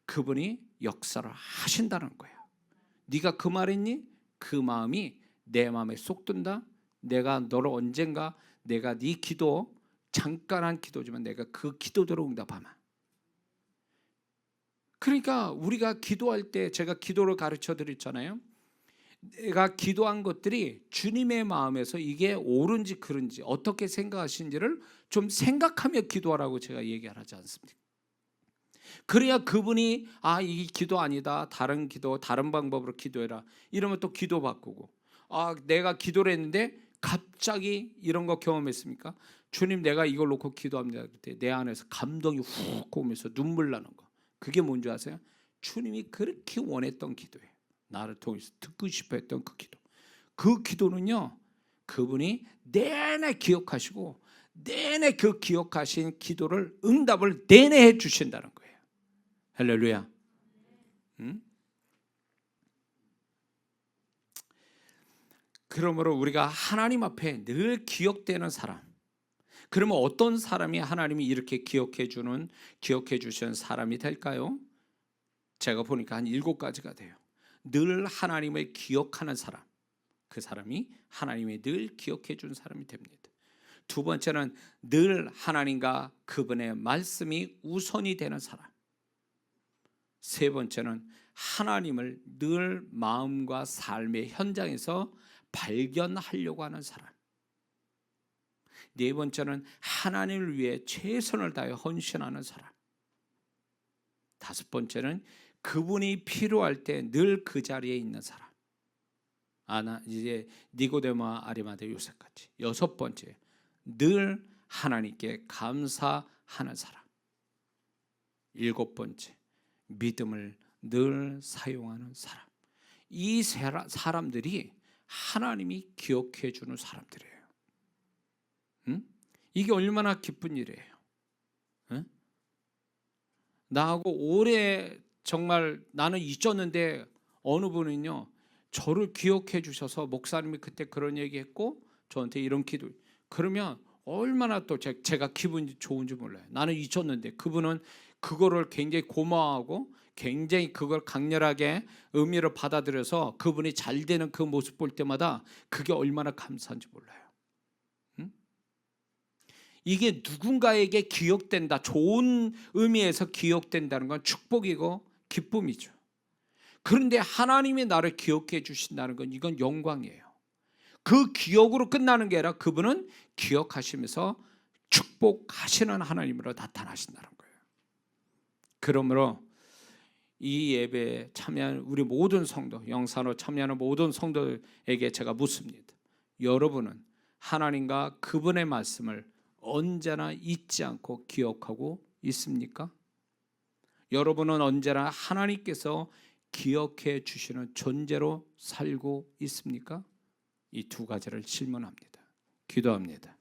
그분이 역사를 하신다는 거예요. 네가 그 말했니? 그 마음이 내 마음에 쏙 든다. 내가 너를 언젠가, 내가 네 기도, 잠깐 한 기도지만 내가 그 기도대로 응답하마. 그러니까 우리가 기도할 때, 제가 기도를 가르쳐 드렸잖아요. 내가 기도한 것들이 주님의 마음에서 이게 옳은지 그른지 어떻게 생각하시는지를 좀 생각하며 기도하라고 제가 얘기를 하지 않습니까? 그래야 그분이 이 기도 아니다, 다른 기도, 다른 방법으로 기도해라, 이러면 또 기도 바꾸고, 내가 기도를 했는데 갑자기 이런 거 경험했습니까? 주님, 내가 이걸 놓고 기도합니다. 그때 내 안에서 감동이 훅 오면서 눈물 나는 거. 그게 뭔지 아세요? 주님이 그렇게 원했던 기도예요. 나를 통해서 듣고 싶어 했던 그 기도. 그 기도는요, 그분이 내내 기억하시고 내내 그 기억하신 기도를, 응답을 내내 해 주신다는 거예요. 할렐루야. 그러므로 우리가 하나님 앞에 늘 기억되는 사람. 그러면 어떤 사람이 하나님이 이렇게 기억해 주시는 사람이 될까요? 제가 보니까 한 7가지가 돼요. 늘 하나님을 기억하는 사람. 그 사람이 하나님이 늘 기억해 준 사람이 됩니다. 두 번째는 늘 하나님과 그분의 말씀이 우선이 되는 사람. 세 번째는 하나님을 늘 마음과 삶의 현장에서 발견하려고 하는 사람. 네 번째는 하나님을 위해 최선을 다해 헌신하는 사람. 다섯 번째는 그분이 필요할 때 늘 그 자리에 있는 사람. 이제 니고데모와 아리마대 요셉같이. 여섯 번째, 늘 하나님께 감사하는 사람. 일곱 번째, 믿음을 늘 사용하는 사람. 이 사람들이 하나님이 기억해 주는 사람들이에요. 이게 얼마나 기쁜 일이에요. 나하고 오래 정말 나는 잊었는데 어느 분은요, 저를 기억해 주셔서 목사님이 그때 그런 얘기했고 저한테 이런 기도, 그러면 얼마나 또 제가 기분이 좋은지 몰라요. 나는 잊었는데 그분은 그거를 굉장히 고마워하고 굉장히 그걸 강렬하게 의미를 받아들여서 그분이 잘 되는 그 모습 볼 때마다 그게 얼마나 감사한지 몰라요. 이게 누군가에게 기억된다, 좋은 의미에서 기억된다는 건 축복이고 기쁨이죠. 그런데 하나님이 나를 기억해 주신다는 건 이건 영광이에요. 그 기억으로 끝나는 게 아니라 그분은 기억하시면서 축복하시는 하나님으로 나타나신다는 거예요. 그러므로 이 예배에 참여하는 우리 모든 성도, 영산으로 참여하는 모든 성도에게 제가 묻습니다. 여러분은 하나님과 그분의 말씀을 언제나 잊지 않고 기억하고 있습니까? 여러분은 언제나 하나님께서 기억해 주시는 존재로 살고 있습니까? 이 두 가지를 질문합니다. 기도합니다.